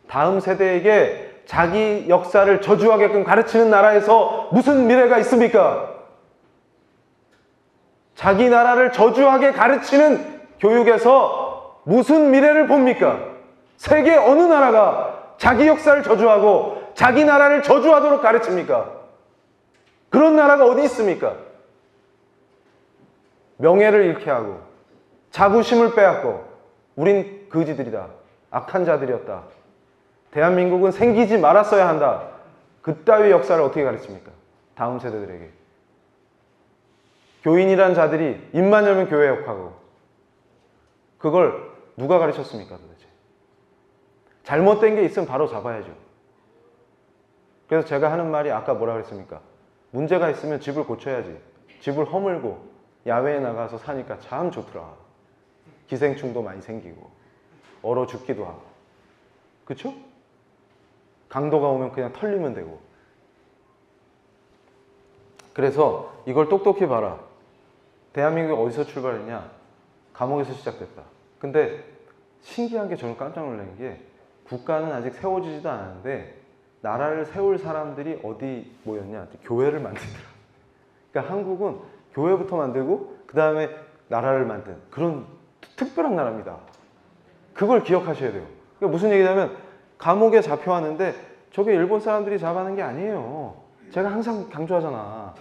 다음 세대에게 자기 역사를 저주하게끔 가르치는 나라에서 무슨 미래가 있습니까? 자기 나라를 저주하게 가르치는 교육에서 무슨 미래를 봅니까? 세계 어느 나라가 자기 역사를 저주하고 자기 나라를 저주하도록 가르칩니까? 그런 나라가 어디 있습니까? 명예를 잃게 하고 자부심을 빼앗고 우린 거지들이다. 악한 자들이었다. 대한민국은 생기지 말았어야 한다. 그따위 역사를 어떻게 가르칩니까? 다음 세대들에게. 교인이란 자들이 입만 열면 교회 욕하고 그걸 누가 가르쳤습니까 도대체? 잘못된 게 있으면 바로 잡아야죠. 그래서 제가 하는 말이 아까 뭐라 그랬습니까? 문제가 있으면 집을 고쳐야지. 집을 허물고 야외에 나가서 사니까 참 좋더라. 기생충도 많이 생기고 얼어 죽기도 하고. 그쵸? 강도가 오면 그냥 털리면 되고. 그래서 이걸 똑똑히 봐라. 대한민국이 어디서 출발했냐? 감옥에서 시작됐다. 근데 신기한 게 저는 깜짝 놀란 게 국가는 아직 세워지지도 않았는데 나라를 세울 사람들이 어디 모였냐? 교회를 만들더라. 그러니까 한국은 교회부터 만들고 그 다음에 나라를 만든 그런 특별한 나라입니다. 그걸 기억하셔야 돼요. 그러니까 무슨 얘기냐면 감옥에 잡혀왔는데 저게 일본 사람들이 잡아낸 게 아니에요. 제가 항상 강조하잖아.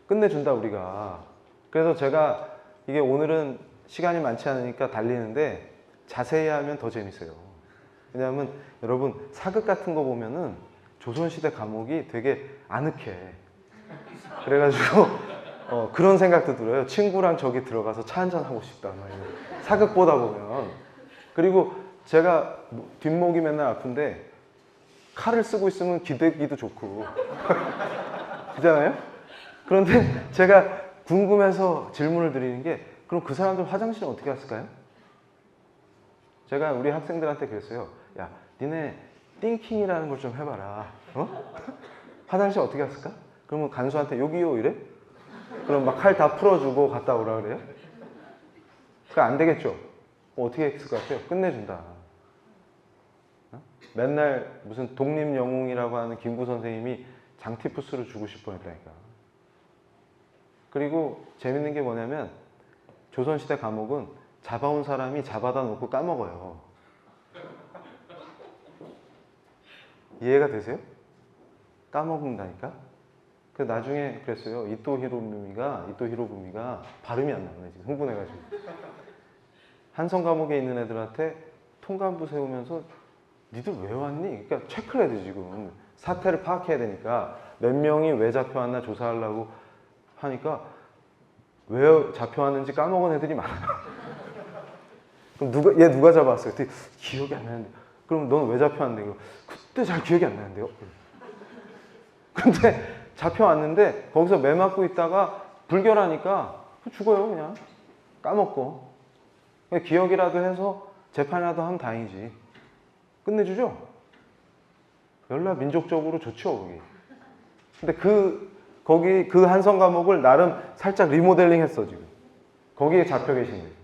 끝내준다 우리가. 그래서 제가 이게 오늘은 시간이 많지 않으니까 달리는데 자세히 하면 더 재밌어요. 왜냐하면 여러분 사극 같은 거 보면은 조선시대 감옥이 되게 아늑해. 그래가지고 그런 생각도 들어요. 친구랑 저기 들어가서 차 한잔 하고 싶다. 사극 보다 보면. 그리고 제가 뒷목이 맨날 아픈데 칼을 쓰고 있으면 기대기도 좋고 그잖아요? 그런데 제가 궁금해서 질문을 드리는 게 그럼 그 사람들 화장실은 어떻게 갔을까요? 제가 우리 학생들한테 그랬어요. 야, 니네 띵킹이라는 걸 좀 해봐라. 화장실 어떻게 갔을까? 그러면 간수한테 여기요 이래? 그럼 막 칼 다 풀어주고 갔다 오라 그래요? 그거 안 되겠죠? 어떻게 했을 것 같아요? 끝내준다. 맨날 무슨 독립영웅이라고 하는 김구 선생님이 장티푸스로 죽으실 뻔했다니까. 그리고 재밌는 게 뭐냐면 조선시대 감옥은 잡아온 사람이 잡아다 놓고 까먹어요. 이해가 되세요? 까먹는다니까? 그 나중에 그랬어요. 이토 히로부미가 발음이 안 나오네 지금 흥분해가지고. 한성 감옥에 있는 애들한테 통감부 세우면서 니들 왜 왔니? 그러니까 체크를 해야 돼 지금. 사태를 파악해야 되니까 몇 명이 왜 잡혀왔나 조사하려고 하니까 왜 잡혀왔는지 까먹은 애들이 많아요. 그럼 얘 누가 잡았어요? 기억이 안 나는데. 그럼 넌 왜 잡혀왔는데? 그때 잘 기억이 안 나는데요. 근데 잡혀왔는데 거기서 매 맞고 있다가 불결하니까 죽어요 그냥. 까먹고. 기억이라도 해서 재판이라도 하면 다행이지. 끝내주죠? 열나 민족적으로 좋죠 거기. 근데 거기 그 한성 감옥을 나름 살짝 리모델링 했어 지금. 거기에 잡혀 계신 거예요.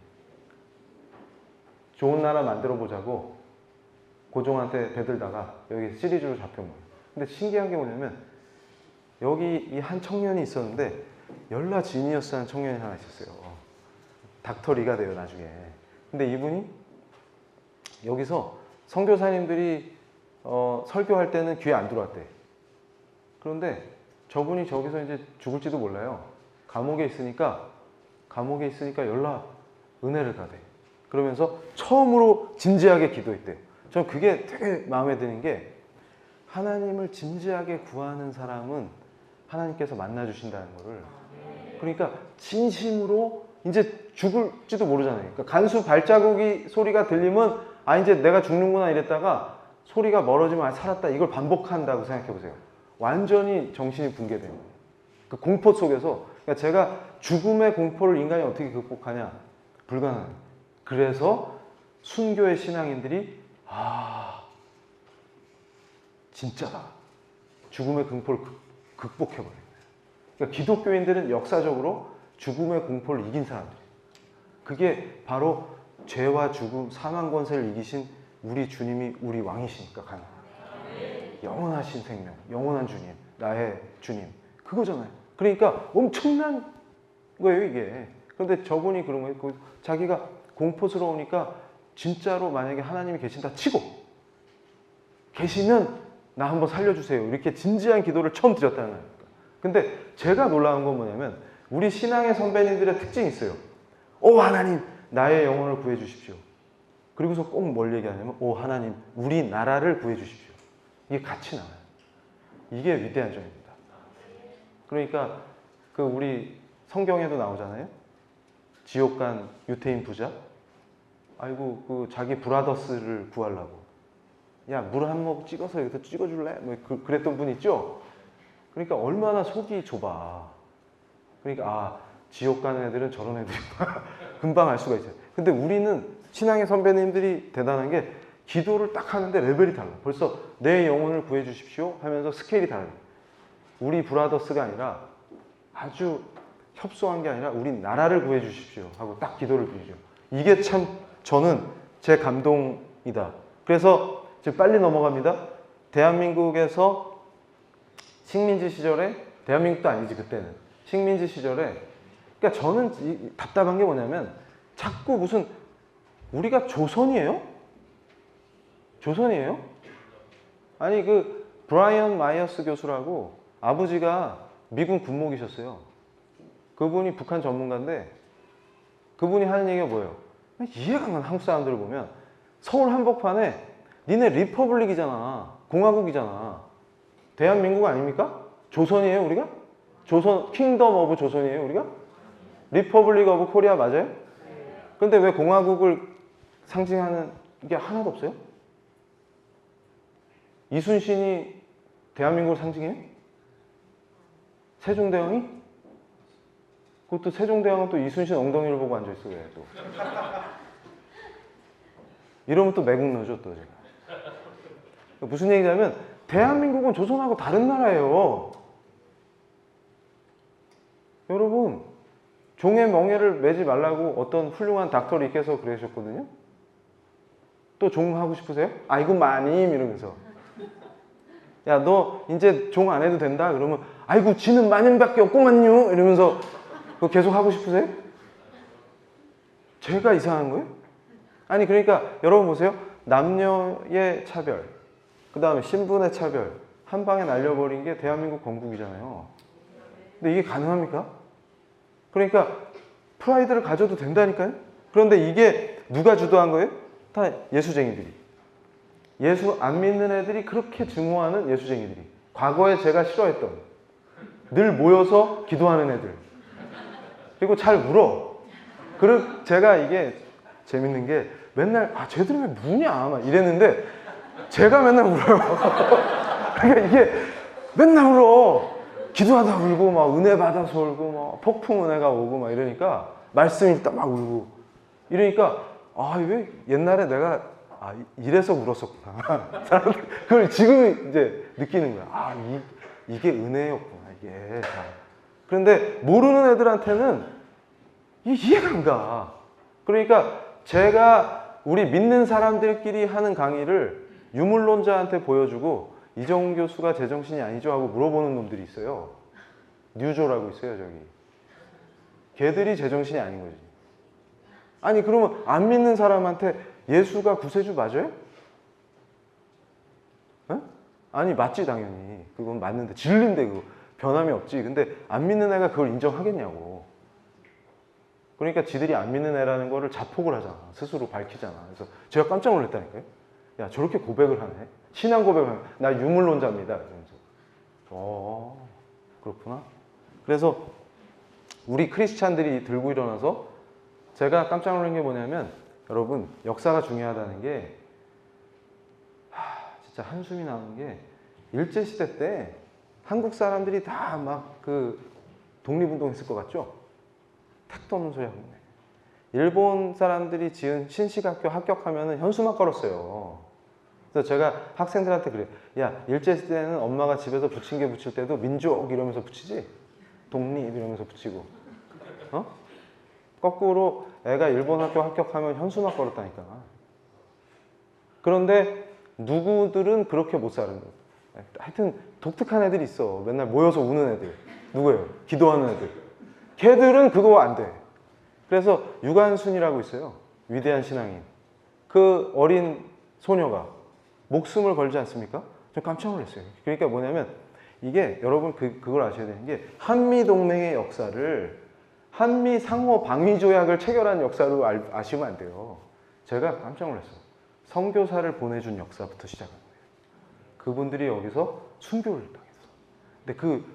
좋은 나라 만들어 보자고 고종한테 대들다가 여기 시리즈로 잡혀온 거예요. 근데 신기한 게 뭐냐면 여기 이 한 청년이 있었는데 열나 지니어스한 청년이 하나 있었어요. 닥터리가 돼요 나중에. 근데 이분이 여기서 선교사님들이 설교할 때는 귀에 안 들어왔대. 그런데 저분이 저기서 이제 죽을지도 몰라요. 감옥에 있으니까 열나 은혜를 가대. 그러면서 처음으로 진지하게 기도했대요. 저는 그게 되게 마음에 드는 게 하나님을 진지하게 구하는 사람은 하나님께서 만나주신다는 거를. 그러니까 진심으로 이제 죽을지도 모르잖아요. 그러니까 간수 발자국이 소리가 들리면 아 이제 내가 죽는구나 이랬다가 소리가 멀어지면 아 살았다 이걸 반복한다고 생각해 보세요. 완전히 정신이 붕괴되는 거예요. 그 공포 속에서. 그러니까 제가 죽음의 공포를 인간이 어떻게 극복하냐? 불가능해요. 그래서 순교의 신앙인들이 진짜다. 죽음의 공포를 극복해버려요. 그러니까 기독교인들은 역사적으로 죽음의 공포를 이긴 사람들이에요. 그게 바로 죄와 죽음, 사망 권세를 이기신 우리 주님이 우리 왕이시니까 가능합니다. 영원하신 생명, 영원한 주님, 나의 주님. 그거잖아요. 그러니까 엄청난 거예요, 이게. 그런데 저분이 그런 거예요. 자기가 공포스러우니까 진짜로 만약에 하나님이 계신다 치고 계시면 나 한번 살려주세요. 이렇게 진지한 기도를 처음 드렸다는 거예요. 근데 제가 놀라운 건 뭐냐면 우리 신앙의 선배님들의 특징이 있어요. 오 하나님 나의 영혼을 구해주십시오. 그리고서 꼭 뭘 얘기하냐면 오 하나님 우리 나라를 구해주십시오. 이게 같이 나와요. 이게 위대한 점입니다. 그러니까 그 우리 성경에도 나오잖아요. 지옥 간 유태인 부자. 아이고 그 자기 브라더스를 구하려고 야 물 한 모금 찍어서 여기서 찍어줄래? 뭐 그랬던 분 있죠. 그러니까 얼마나 속이 좁아. 그러니까 아 지옥 가는 애들은 저런 애들이구나 금방 알 수가 있어요. 근데 우리는 신앙의 선배님들이 대단한 게 기도를 딱 하는데 레벨이 달라. 벌써 내 영혼을 구해주십시오 하면서 스케일이 달라요. 우리 브라더스가 아니라 아주 협소한 게 아니라 우리 나라를 구해주십시오 하고 딱 기도를 드리죠. 이게 참 저는 제 감동이다. 그래서 지금 빨리 넘어갑니다. 대한민국에서 식민지 시절에, 대한민국도 아니지 그때는, 식민지 시절에, 그러니까 저는 답답한 게 뭐냐면 자꾸 무슨 우리가 조선이에요? 조선이에요? 아니 그 브라이언 마이어스 교수라고 아버지가 미군 군목이셨어요. 그분이 북한 전문가인데 그분이 하는 얘기가 뭐예요? 이해가 안 가는 한국 사람들을 보면 서울 한복판에 니네 리퍼블릭이잖아. 공화국이잖아. 대한민국 아닙니까? 조선이에요 우리가? 조선, 킹덤 오브 조선이에요 우리가? 리퍼블릭 오브 코리아 맞아요? 근데 왜 공화국을 상징하는 게 하나도 없어요? 이순신이 대한민국을 상징해요? 세종대왕이? 그것도 세종대왕은 또 이순신 엉덩이를 보고 앉아있어 왜 또. 이러면 또 매국노죠 또 제가. 무슨 얘기냐면 대한민국은 조선하고 다른 나라예요. 여러분 종의 멍에를 매지 말라고 어떤 훌륭한 닥터리께서 그러셨거든요. 또 종 하고 싶으세요? 아이고 마님 이러면서 야 너 이제 종 안 해도 된다 그러면 아이고 지는 마님밖에 없구만요 이러면서 그거 계속 하고 싶으세요? 제가 이상한 거예요? 아니 그러니까 여러분 보세요. 남녀의 차별, 그 다음에 신분의 차별 한 방에 날려버린 게 대한민국 건국이잖아요. 근데 이게 가능합니까? 그러니까 프라이드를 가져도 된다니까요. 그런데 이게 누가 주도한 거예요? 다 예수쟁이들이. 예수 안 믿는 애들이 그렇게 증오하는 예수쟁이들이. 과거에 제가 싫어했던 늘 모여서 기도하는 애들. 그리고 잘 울어. 그리고 제가 이게 재밌는 게 맨날 아 쟤들 왜 무냐 막 이랬는데 제가 맨날 울어요. 그러니까 이게 맨날 울어. 기도하다 울고 막 은혜 받아서 울고 막 폭풍 은혜가 오고 막 이러니까 말씀 읽다 막 울고 이러니까 아 왜 옛날에 내가 아 이래서 울었었구나. 그걸 지금 이제 느끼는 거야. 아 이게 은혜였구나 이게. 그런데 모르는 애들한테는 이해가 안 가. 그러니까 제가 우리 믿는 사람들끼리 하는 강의를 유물론자한테 보여주고 이정훈 교수가 제정신이 아니죠 하고 물어보는 놈들이 있어요. 뉴조라고 있어요 저기. 걔들이 제정신이 아닌 거지. 아니 그러면 안 믿는 사람한테 예수가 구세주 맞아요? 에? 아니 맞지 당연히. 그건 맞는데 진리인데 그거 변함이 없지. 근데 안 믿는 애가 그걸 인정하겠냐고. 그러니까 지들이 안 믿는 애라는 거를 자폭을 하잖아. 스스로 밝히잖아. 그래서 제가 깜짝 놀랐다니까요. 야 저렇게 고백을 하네. 신앙 고백을 하네. 나 유물론자입니다. 이러면서 그렇구나. 그래서 우리 크리스찬들이 들고 일어나서 제가 깜짝 놀란 게 뭐냐면 여러분 역사가 중요하다는 게 진짜 한숨이 나는 게 일제시대 때 한국 사람들이 다 막 그 독립운동 했을 것 같죠? 택도 없는 소리 하고 있네. 일본 사람들이 지은 신식학교 합격하면 현수막 걸었어요. 그래서 제가 학생들한테 그래요. 야 일제시대에는 엄마가 집에서 부침개 부칠 때도 민족 이러면서 부치지? 독립 이러면서 부치고 거꾸로 애가 일본 학교 합격하면 현수막 걸었다니까. 그런데 누구들은 그렇게 못 사는 거예요. 하여튼 독특한 애들이 있어. 맨날 모여서 우는 애들. 누구예요? 기도하는 애들. 걔들은 그거 안 돼. 그래서 유관순이라고 있어요. 위대한 신앙인. 그 어린 소녀가 목숨을 걸지 않습니까? 좀 깜짝 놀랐어요. 그러니까 뭐냐면 이게 여러분 그걸 아셔야 되는 게 한미동맹의 역사를 한미 상호 방위 조약을 체결한 역사로 아시면 안 돼요. 제가 깜짝 놀랐어요. 선교사를 보내준 역사부터 시작한 거예요. 그분들이 여기서 순교를 당했어. 근데 그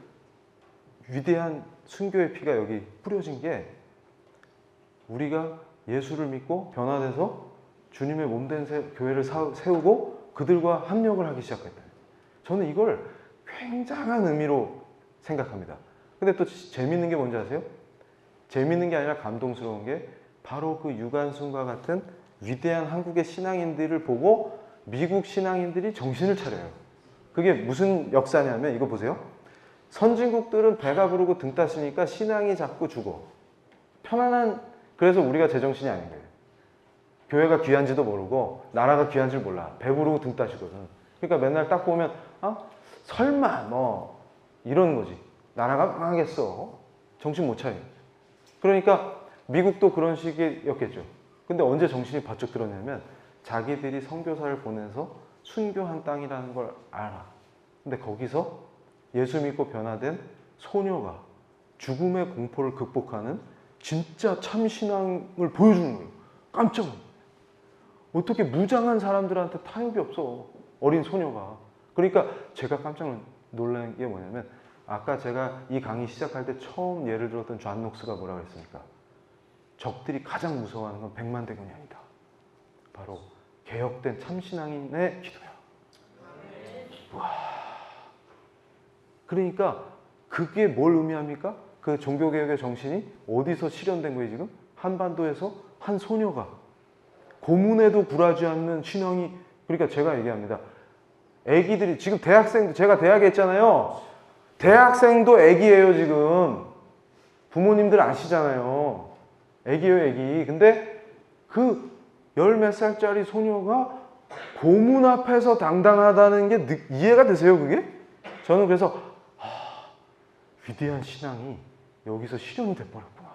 위대한 순교의 피가 여기 뿌려진 게 우리가 예수를 믿고 변화돼서 주님의 몸된 교회를 세우고 그들과 합력을 하기 시작했다. 저는 이걸 굉장한 의미로 생각합니다. 근데 또 재밌는 게 뭔지 아세요? 재밌는 게 아니라 감동스러운 게 바로 그 유관순과 같은 위대한 한국의 신앙인들을 보고 미국 신앙인들이 정신을 차려요. 그게 무슨 역사냐면 이거 보세요. 선진국들은 배가 부르고 등 따시니까 신앙이 자꾸 죽어. 편안한, 그래서 우리가 제정신이 아닌 거예요. 교회가 귀한지도 모르고 나라가 귀한 줄 몰라. 배부르고 등 따시거든. 그러니까 맨날 딱 보면 설마 뭐 이런 거지. 나라가 망하겠어. 정신 못 차려. 그러니까 미국도 그런 식이었겠죠. 근데 언제 정신이 바짝 들었냐면 자기들이 선교사를 보내서 순교한 땅이라는 걸 알아. 근데 거기서 예수 믿고 변화된 소녀가 죽음의 공포를 극복하는 진짜 참신앙을 보여주는 거예요. 깜짝 놀랐어요. 어떻게 무장한 사람들한테 타협이 없어. 어린 소녀가. 그러니까 제가 깜짝 놀란 게 뭐냐면 아까 제가 이 강의 시작할 때 처음 예를 들었던 존 녹스가 뭐라고 했습니까? 적들이 가장 무서워하는 건 백만대군이 아니다. 바로 개혁된 참신앙인의 기도야. 와. 그러니까 그게 뭘 의미합니까? 그 종교개혁의 정신이 어디서 실현된 거예요 지금? 한반도에서 한 소녀가 고문에도 굴하지 않는 신앙이. 그러니까 제가 얘기합니다. 애기들이 지금 대학생도, 제가 대학에 있잖아요. 대학생도 애기예요 지금. 부모님들 아시잖아요. 애기예요 애기. 근데 그 열 몇 살짜리 소녀가 고문 앞에서 당당하다는 게 이해가 되세요 그게? 저는 그래서 위대한 신앙이 여기서 실현이 돼버렸구나.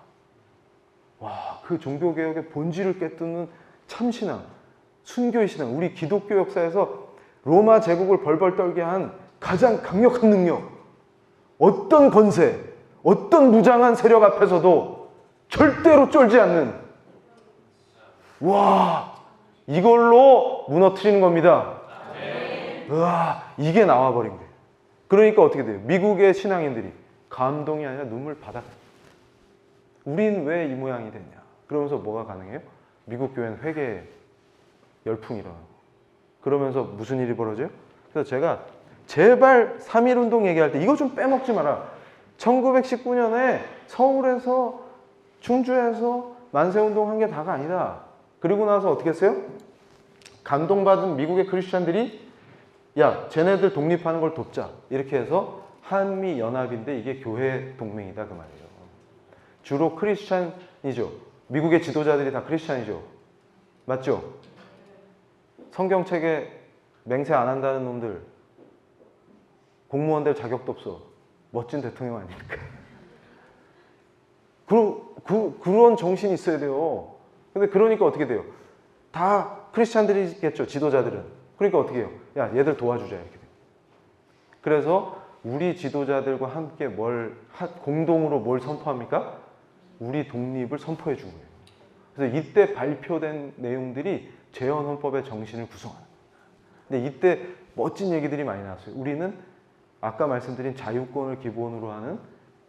와, 그 종교개혁의 본질을 깨뜨는 참신앙, 순교의 신앙, 우리 기독교 역사에서 로마 제국을 벌벌 떨게 한 가장 강력한 능력, 어떤 권세, 어떤 무장한 세력 앞에서도 절대로 쫄지 않는, 와, 이걸로 무너뜨리는 겁니다. 와, 이게 나와버린 거예요. 그러니까 어떻게 돼요? 미국의 신앙인들이 감동이 아니라 눈물 바닥. 우린 왜 이 모양이 됐냐? 그러면서 뭐가 가능해요? 미국 교회는 회개 열풍이 일어나고. 그러면서 무슨 일이 벌어져요? 그래서 제가 제발 3.1운동 얘기할 때 이거 좀 빼먹지 마라. 1919년에 서울에서 충주에서 만세운동 한 게 다가 아니다. 그리고 나서 어떻게 했어요? 감동받은 미국의 크리스찬들이 야, 쟤네들 독립하는 걸 돕자. 이렇게 해서 한미연합인데 이게 교회 동맹이다 그 말이에요. 주로 크리스찬이죠. 미국의 지도자들이 다 크리스찬이죠. 맞죠? 성경책에 맹세 안 한다는 놈들, 공무원 될 자격도 없어. 멋진 대통령 아닙니까? 그런 정신이 있어야 돼요. 근데 그러니까 어떻게 돼요? 다 크리스찬들이겠죠, 지도자들은. 그러니까 어떻게 해요? 야, 얘들 도와주자. 이렇게 돼요. 그래서 우리 지도자들과 함께 공동으로 뭘 선포합니까? 우리 독립을 선포해 준 거예요. 그래서 이때 발표된 내용들이 재헌헌법의 정신을 구성하는 거예요. 근데 이때 멋진 얘기들이 많이 나왔어요. 우리는 아까 말씀드린 자유권을 기본으로 하는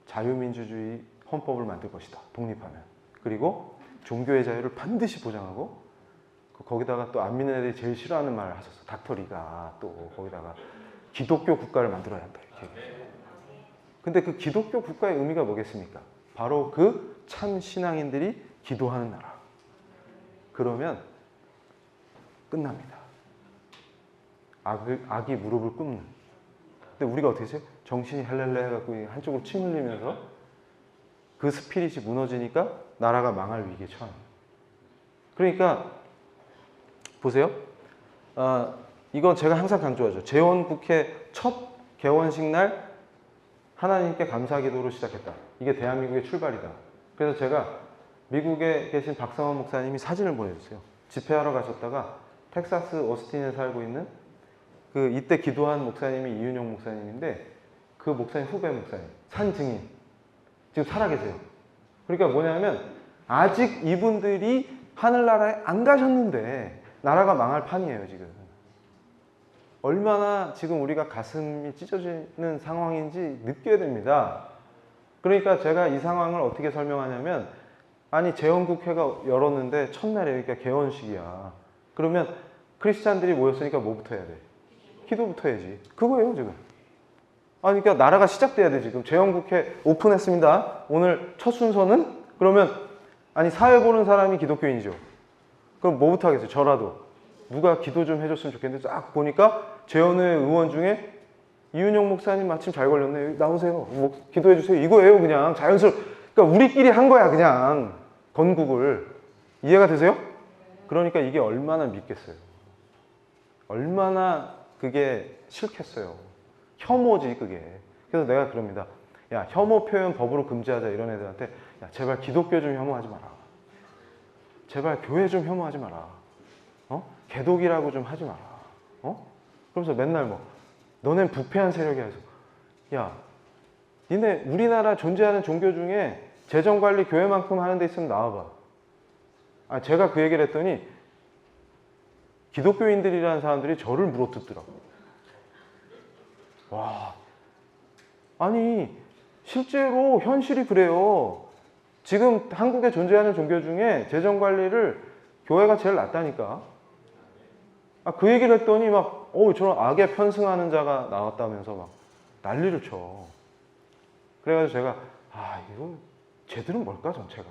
자유민주주의 헌법을 만들 것이다. 독립하면. 그리고 종교의 자유를 반드시 보장하고 거기다가 또 안 믿는 애들이 제일 싫어하는 말을 하셨어. 닥터리가 또 거기다가 기독교 국가를 만들어야 한다. 이렇게. 근데 그 기독교 국가의 의미가 뭐겠습니까? 바로 그 참 신앙인들이 기도하는 나라. 그러면 끝납니다. 악이 무릎을 꿇는. 근데 우리가 어떻게 해요? 정신이 헬렐레 해갖고 한쪽으로 침 흘리면서 그 스피릿이 무너지니까 나라가 망할 위기에 처합니다. 그러니까 보세요. 이건 제가 항상 강조하죠. 재헌국회 첫 개원식 날 하나님께 감사 기도로 시작했다. 이게 대한민국의 출발이다. 그래서 제가 미국에 계신 박상원 목사님이 사진을 보내주세요. 집회하러 가셨다가 텍사스 오스틴에 살고 있는 그 이때 기도한 목사님이 이윤영 목사님인데 그 목사님 후배 목사님 산증인 지금 살아계세요. 그러니까 뭐냐면 아직 이분들이 하늘나라에 안 가셨는데 나라가 망할 판이에요 지금. 얼마나 지금 우리가 가슴이 찢어지는 상황인지 느껴야 됩니다. 그러니까 제가 이 상황을 어떻게 설명하냐면 아니 재헌국회가 열었는데 첫날에 그러니까 개원식이야. 그러면 크리스찬들이 모였으니까 뭐부터 해야 돼? 기도부터 해야지. 그거예요 지금. 아니 그러니까 나라가 시작돼야 돼 지금. 재헌국회 오픈했습니다. 오늘 첫 순서는 그러면 아니 사회 보는 사람이 기독교인이죠. 그럼 뭐부터 하겠어요? 저라도 누가 기도 좀 해줬으면 좋겠는데 딱 보니까 재헌의 의원 중에 이윤영 목사님 마침 잘 걸렸네. 나오세요. 뭐 기도해 주세요. 이거예요 그냥 그러니까 우리끼리 한 거야 그냥 건국을. 이해가 되세요? 그러니까 이게 얼마나 믿겠어요. 얼마나 그게 싫겠어요. 혐오지 그게. 그래서 내가 그럽니다. 야 혐오 표현 법으로 금지하자 이런 애들한테 야 제발 기독교 좀 혐오하지 마라. 제발 교회 좀 혐오하지 마라. 개독이라고 좀 하지 마라. 그러면서 맨날 뭐 너넨 부패한 세력이야. 해서 야 니네 우리나라 존재하는 종교 중에 재정관리 교회만큼 하는 데 있으면 나와봐. 제가 그 얘기를 했더니 기독교인들이라는 사람들이 저를 물어뜯더라고. 와, 아니 실제로 현실이 그래요. 지금 한국에 존재하는 종교 중에 재정관리를 교회가 제일 낫다니까. 그 얘기를 했더니 막 저런 악에 편승하는 자가 나왔다면서 막 난리를 쳐. 그래가지고 제가 이거 쟤들은 뭘까 전체가.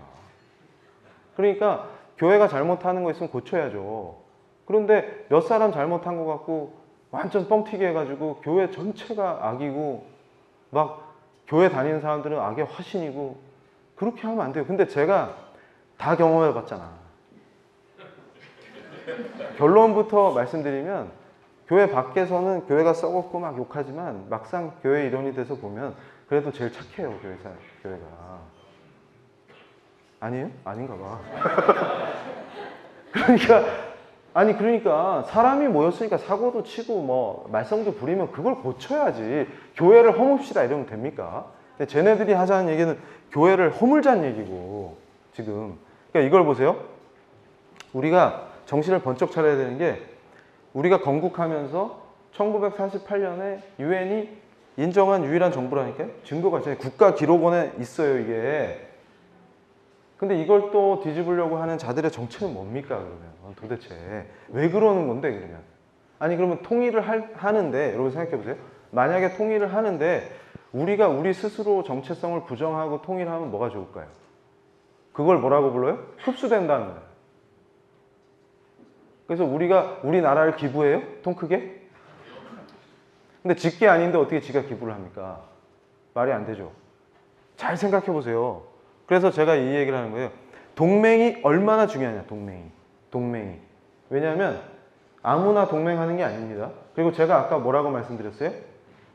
그러니까 교회가 잘못하는 거 있으면 고쳐야죠. 그런데 몇 사람 잘못한 것 같고 완전 뻥튀기 해가지고 교회 전체가 악이고 막 교회 다니는 사람들은 악의 화신이고 그렇게 하면 안 돼요. 근데 제가 다 경험해 봤잖아. 결론부터 말씀드리면 교회 밖에서는 교회가 썩었고 막 욕하지만 막상 교회 일원이 돼서 보면 그래도 제일 착해요 교회가. 아니에요? 아닌가 봐. 그러니까 사람이 모였으니까 사고도 치고 뭐 말썽도 부리면 그걸 고쳐야지. 교회를 허뭅시다 이러면 됩니까? 근데 쟤네들이 하자는 얘기는 교회를 허물자는 얘기고 지금. 그러니까 이걸 보세요. 우리가 정신을 번쩍 차려야 되는 게 우리가 건국하면서 1948년에 유엔이 인정한 유일한 정부라니까요. 증거가 있잖아요. 국가기록원에 있어요 이게. 근데 이걸 또 뒤집으려고 하는 자들의 정체는 뭡니까 그러면 도대체 왜 그러는 건데 그러면. 아니 그러면 통일을 하는데 여러분 생각해 보세요. 만약에 통일을 하는데 우리가 우리 스스로 정체성을 부정하고 통일하면 뭐가 좋을까요? 그걸 뭐라고 불러요? 흡수된다는 거예요. 그래서 우리나라를 기부해요? 통 크게? 근데 지게 아닌데 어떻게 지가 기부를 합니까? 말이 안 되죠. 잘 생각해 보세요. 그래서 제가 이 얘기를 하는 거예요. 동맹이 얼마나 중요하냐, 동맹이. 왜냐하면 아무나 동맹하는 게 아닙니다. 그리고 제가 아까 뭐라고 말씀드렸어요?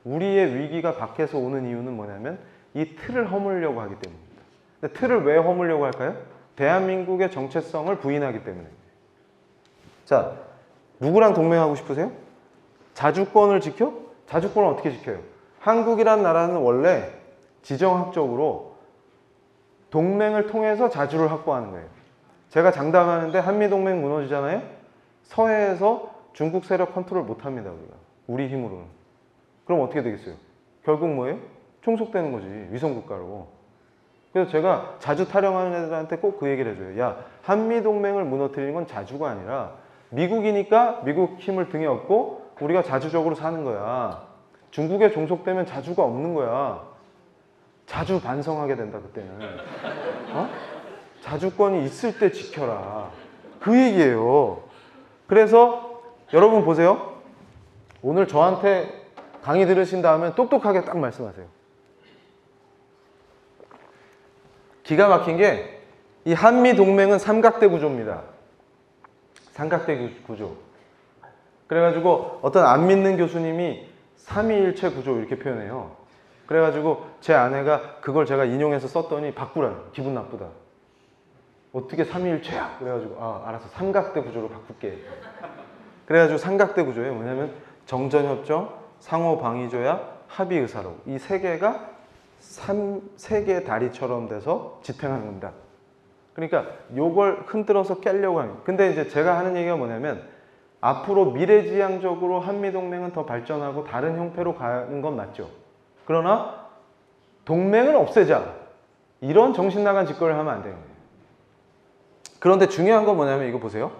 우리의 위기가 밖에서 오는 이유는 뭐냐면 이 틀을 허물려고 하기 때문입니다. 근데 틀을 왜 허물려고 할까요? 대한민국의 정체성을 부인하기 때문에. 자, 누구랑 동맹하고 싶으세요? 자주권을 지켜? 자주권을 어떻게 지켜요? 한국이란 나라는 원래 지정학적으로 동맹을 통해서 자주를 확보하는 거예요. 제가 장담하는데 한미동맹 무너지잖아요? 서해에서 중국 세력 컨트롤 못합니다. 우리 힘으로는. 그럼 어떻게 되겠어요? 결국 뭐예요? 종속되는 거지. 위성국가로. 그래서 제가 자주 타령하는 애들한테 꼭 그 얘기를 해줘요. 야, 한미동맹을 무너뜨리는 건 자주가 아니라 미국이니까 미국 힘을 등에 업고 우리가 자주적으로 사는 거야. 중국에 종속되면 자주가 없는 거야. 자주 반성하게 된다 그때는. 자주권이 있을 때 지켜라. 그 얘기예요. 그래서 여러분 보세요. 오늘 저한테 강의 들으신 다음에 똑똑하게 딱 말씀하세요. 기가 막힌 게 이 한미동맹은 삼각대 구조입니다. 삼각대 구조. 그래가지고 어떤 안 믿는 교수님이 삼위일체 구조 이렇게 표현해요. 그래가지고 제 아내가 그걸 제가 인용해서 썼더니 바꾸라는 기분 나쁘다. 어떻게 삼위일체야? 그래가지고 알았어. 삼각대 구조로 바꿀게. 그래가지고 삼각대 구조예요. 뭐냐면 정전협정, 상호방위조약, 합의의사록. 이 세 개가 세 개의 다리처럼 돼서 지탱하는 겁니다. 그러니까 요걸 흔들어서 깨려고 합니다. 근데 이제 제가 하는 얘기가 뭐냐면 앞으로 미래지향적으로 한미동맹은 더 발전하고 다른 형태로 가는 건 맞죠. 그러나 동맹을 없애자. 이런 정신 나간 짓거리를 하면 안 되는 거예요. 그런데 중요한 건 뭐냐면 이거 보세요.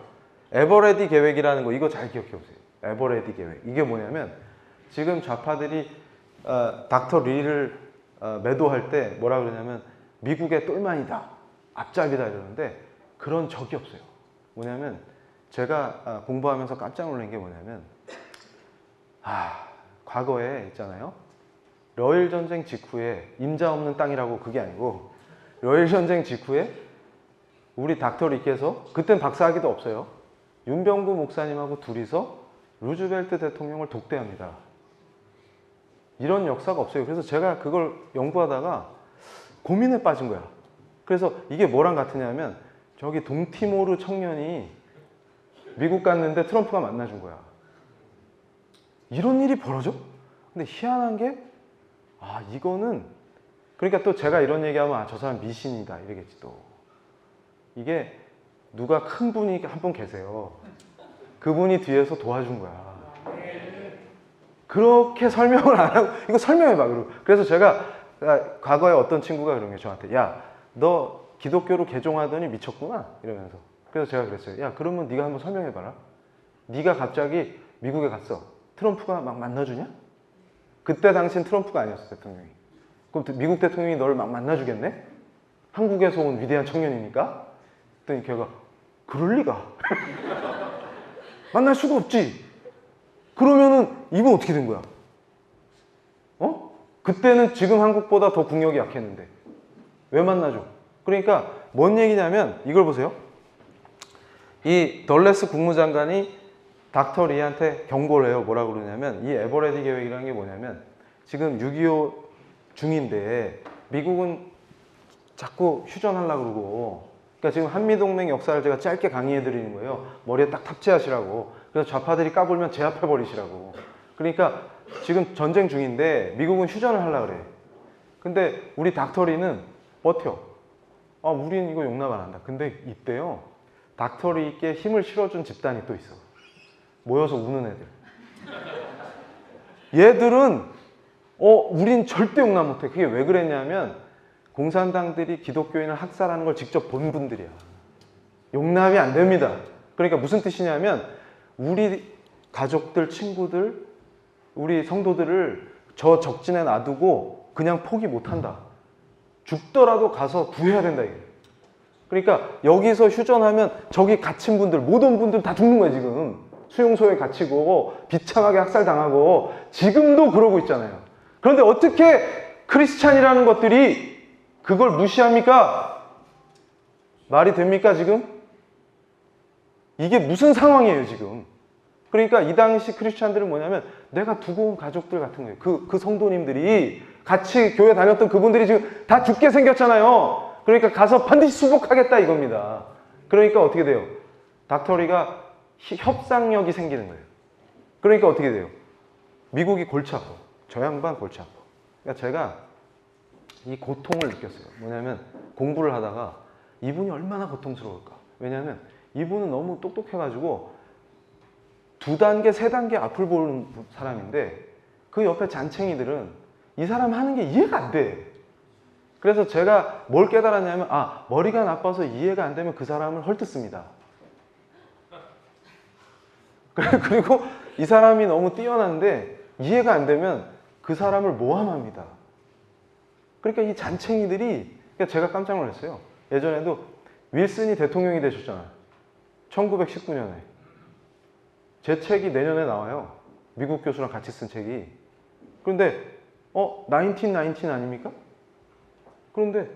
에버레디 계획이라는 거 이거 잘 기억해 보세요. 에버레디 계획. 이게 뭐냐면 지금 좌파들이 닥터 리를 매도할 때 뭐라 그러냐면 미국의 똘만이다. 앞잡이다 이러는데 그런 적이 없어요. 뭐냐면 제가 공부하면서 깜짝 놀란 게 뭐냐면 과거에 있잖아요. 러일 전쟁 직후에 임자 없는 땅이라고 그게 아니고 러일 전쟁 직후에 우리 닥터 리께서 그땐 박사학위도 없어요. 윤병구 목사님하고 둘이서 루즈벨트 대통령을 독대합니다. 이런 역사가 없어요. 그래서 제가 그걸 연구하다가 고민에 빠진 거야. 그래서 이게 뭐랑 같으냐면 저기 동티모르 청년이 미국 갔는데 트럼프가 만나준 거야. 이런 일이 벌어져? 근데 희한한 게 이거는 그러니까 또 제가 이런 얘기하면 저 사람 미신이다 이러겠지 또. 이게 누가 큰 분이 한 분 계세요. 그분이 뒤에서 도와준 거야. 그렇게 설명을 안 하고 이거 설명해봐. 그래서 제가 과거에 어떤 친구가 그런 게 저한테 야, 너 기독교로 개종하더니 미쳤구나 이러면서. 그래서 제가 그랬어요. 야, 그러면 네가 한번 설명해봐라. 네가 갑자기 미국에 갔어. 트럼프가 막 만나주냐? 그때 당신 트럼프가 아니었어 대통령이. 그럼 미국 대통령이 너를 막 만나주겠네? 한국에서 온 위대한 청년이니까? 그랬더니 걔가 그럴 리가. 만날 수가 없지. 그러면은 이분 어떻게 된 거야? 그때는 지금 한국보다 더 국력이 약했는데 왜 만나죠? 그러니까 뭔 얘기냐면 이걸 보세요. 이 덜레스 국무장관이 닥터 리한테 경고를 해요. 뭐라고 그러냐면 이 에버레디 계획이라는 게 뭐냐면 지금 6.25 중인데 미국은 자꾸 휴전하려고 그러고 그러니까 지금 한미동맹 역사를 제가 짧게 강의해 드리는 거예요. 머리에 딱 탑재하시라고. 그래서 좌파들이 까불면 제압해 버리시라고. 그러니까 지금 전쟁 중인데 미국은 휴전을 하려고 그래. 근데 우리 닥터리는 버텨. 우린 이거 용납 안 한다. 근데 이때요. 닥터리께 힘을 실어준 집단이 또 있어. 모여서 우는 애들. 얘들은 우린 절대 용납 못해. 그게 왜 그랬냐면 공산당들이 기독교인을 학살하는 걸 직접 본 분들이야. 용납이 안 됩니다. 그러니까 무슨 뜻이냐면 우리 가족들, 친구들, 우리 성도들을 저 적진에 놔두고 그냥 포기 못한다. 죽더라도 가서 구해야 된다 이게. 그러니까 여기서 휴전하면 저기 갇힌 분들, 모든 분들 다 죽는 거야 지금. 수용소에 갇히고 비참하게 학살당하고 지금도 그러고 있잖아요. 그런데 어떻게 크리스찬이라는 것들이 그걸 무시합니까? 말이 됩니까 지금? 이게 무슨 상황이에요 지금? 그러니까 이 당시 크리스찬들은 뭐냐면 내가 두고 온 가족들 같은 거예요. 그 성도님들이 같이 교회 다녔던 그분들이 지금 다 죽게 생겼잖아요. 그러니까 가서 반드시 수복하겠다 이겁니다. 그러니까 어떻게 돼요? 닥터리가 협상력이 생기는 거예요. 그러니까 어떻게 돼요? 미국이 골치 아파. 저 양반 골치 아파. 그러니까 제가 이 고통을 느꼈어요. 뭐냐면 공부를 하다가 이분이 얼마나 고통스러울까. 왜냐하면 이분은 너무 똑똑해가지고 2단계, 3단계 앞을 보는 사람인데 그 옆에 잔챙이들은 이 사람 하는 게 이해가 안 돼. 그래서 제가 뭘 깨달았냐면 머리가 나빠서 이해가 안 되면 그 사람을 헐뜯습니다. 그리고 이 사람이 너무 뛰어난데 이해가 안 되면 그 사람을 모함합니다. 그러니까 이 잔챙이들이 제가 깜짝 놀랐어요. 예전에도 윌슨이 대통령이 되셨잖아요. 1919년에. 제 책이 내년에 나와요. 미국 교수랑 같이 쓴 책이. 그런데 1919 아닙니까? 그런데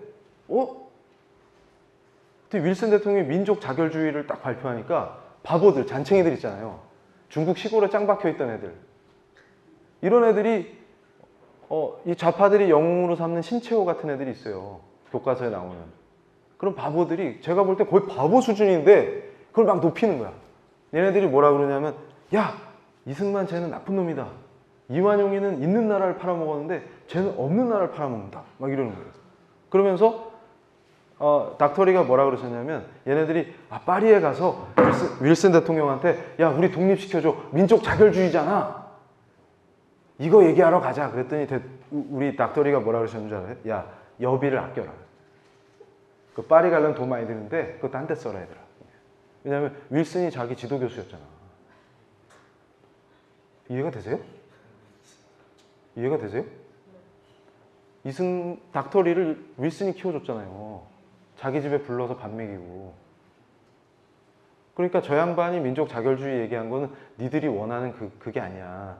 그때 윌슨 대통령이 민족 자결주의를 딱 발표하니까 바보들, 잔챙이들 있잖아요. 중국 시골에 짱 박혀있던 애들. 이런 애들이 이 좌파들이 영웅으로 삼는 신채호 같은 애들이 있어요. 교과서에 나오는. 그런 바보들이 제가 볼 때 거의 바보 수준인데 그걸 막 높이는 거야. 얘네들이 뭐라 그러냐면 야, 이승만 쟤는 나쁜 놈이다. 이완용이는 있는 나라를 팔아먹었는데 쟤는 없는 나라를 팔아먹는다. 막 이러는 거예요. 그러면서 닥터리가 뭐라 그러셨냐면 얘네들이 파리에 가서 윌슨 대통령한테 야 우리 독립시켜줘. 민족 자결주의잖아. 이거 얘기하러 가자. 그랬더니 우리 닥터리가 뭐라 그러셨는지 알아요? 야 여비를 아껴라. 그 파리 가려면 돈 많이 드는데 그것도 한 대 써라 얘들아. 왜냐하면 윌슨이 자기 지도 교수였잖아. 이해가 되세요? 이해가 되세요? 닥터리를 윌슨이 키워줬잖아요. 자기 집에 불러서 밥 먹이고. 그러니까 저 양반이 민족 자결주의 얘기한 거는 니들이 원하는 그게 아니야.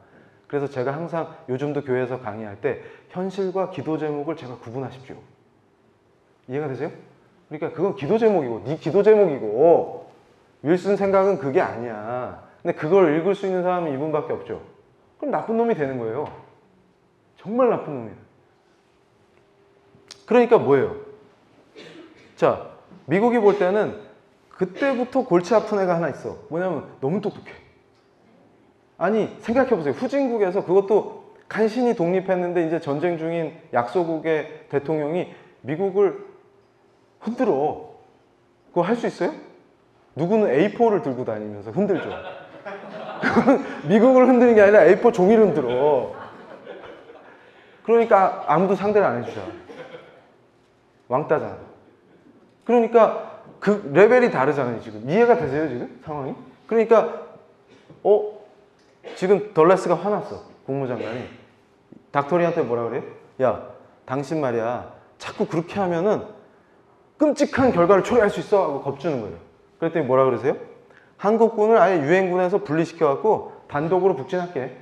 그래서 제가 항상 요즘도 교회에서 강의할 때 현실과 기도 제목을 제가 구분하십시오. 이해가 되세요? 그러니까 그건 기도 제목이고 네 기도 제목이고 윌슨 생각은 그게 아니야. 근데 그걸 읽을 수 있는 사람이 이분밖에 없죠. 그럼 나쁜 놈이 되는 거예요. 정말 나쁜 놈이에요. 그러니까 뭐예요? 자, 미국이 볼 때는 그때부터 골치 아픈 애가 하나 있어. 뭐냐면 너무 똑똑해. 아니 생각해보세요. 후진국에서 그것도 간신히 독립했는데 이제 전쟁 중인 약소국의 대통령이 미국을 흔들어. 그거 할 수 있어요? 누구는 A4를 들고 다니면서 흔들죠. 미국을 흔드는 게 아니라 A4 종이를 흔들어. 그러니까 아무도 상대를 안 해주잖아. 왕따잖아. 그러니까 그 레벨이 다르잖아요. 지금 이해가 되세요? 지금 상황이? 그러니까 지금 덜레스가 화났어. 국무장관이 닥터리한테 뭐라 그래요? 야 당신 말이야 자꾸 그렇게 하면은 끔찍한 결과를 초래할 수 있어 하고 겁주는 거예요. 그랬더니 뭐라 그러세요? 한국군을 아예 유엔군에서 분리시켜갖고 단독으로 북진할게.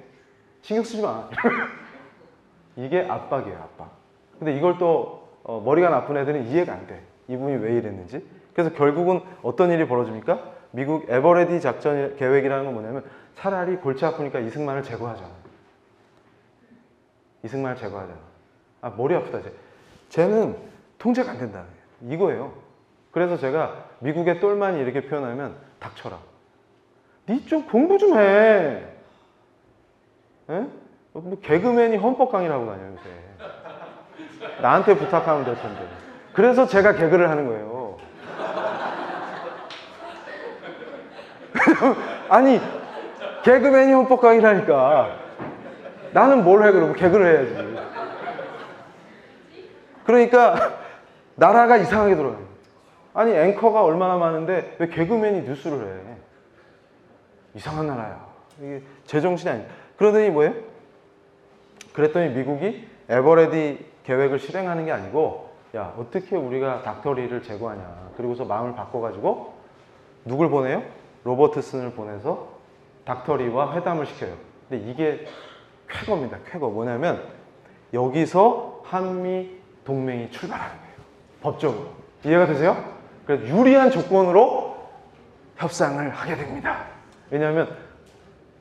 신경 쓰지 마. 이게 압박이에요, 압박. 근데 이걸 또 머리가 나쁜 애들은 이해가 안 돼. 이분이 왜 이랬는지. 그래서 결국은 어떤 일이 벌어집니까? 미국 에버레디 작전 계획이라는 건 뭐냐면 차라리 골치 아프니까 이승만을 제거하자. 이승만을 제거하자. 아 머리 아프다 쟤는 통제가 안 된다. 이거예요. 그래서 제가 미국의 똘만이 이렇게 표현하면 닥쳐라. 니 좀 공부 좀 해. 에? 뭐 개그맨이 헌법 강의를 하고 다녀요 요새. 나한테 부탁하면 될 텐데. 그래서 제가 개그를 하는 거예요. 아니 개그맨이 헌법 강의를 하니까 나는 뭘 해 그러고 개그를 해야지. 그러니까 나라가 이상하게 돌아가요. 아니 앵커가 얼마나 많은데 왜 개그맨이 뉴스를 해. 이상한 나라야. 이게 제정신이 아니야. 그러더니 뭐예요? 그랬더니 미국이 에버레디 계획을 실행하는 게 아니고 야 어떻게 우리가 닥터리를 제거하냐. 그리고서 마음을 바꿔가지고 누굴 보내요? 로버트슨을 보내서 닥터리와 회담을 시켜요. 근데 이게 쾌거입니다. 쾌거. 뭐냐면 여기서 한미 동맹이 출발하는 거예요. 법적으로. 이해가 되세요? 그래서 유리한 조건으로 협상을 하게 됩니다. 왜냐하면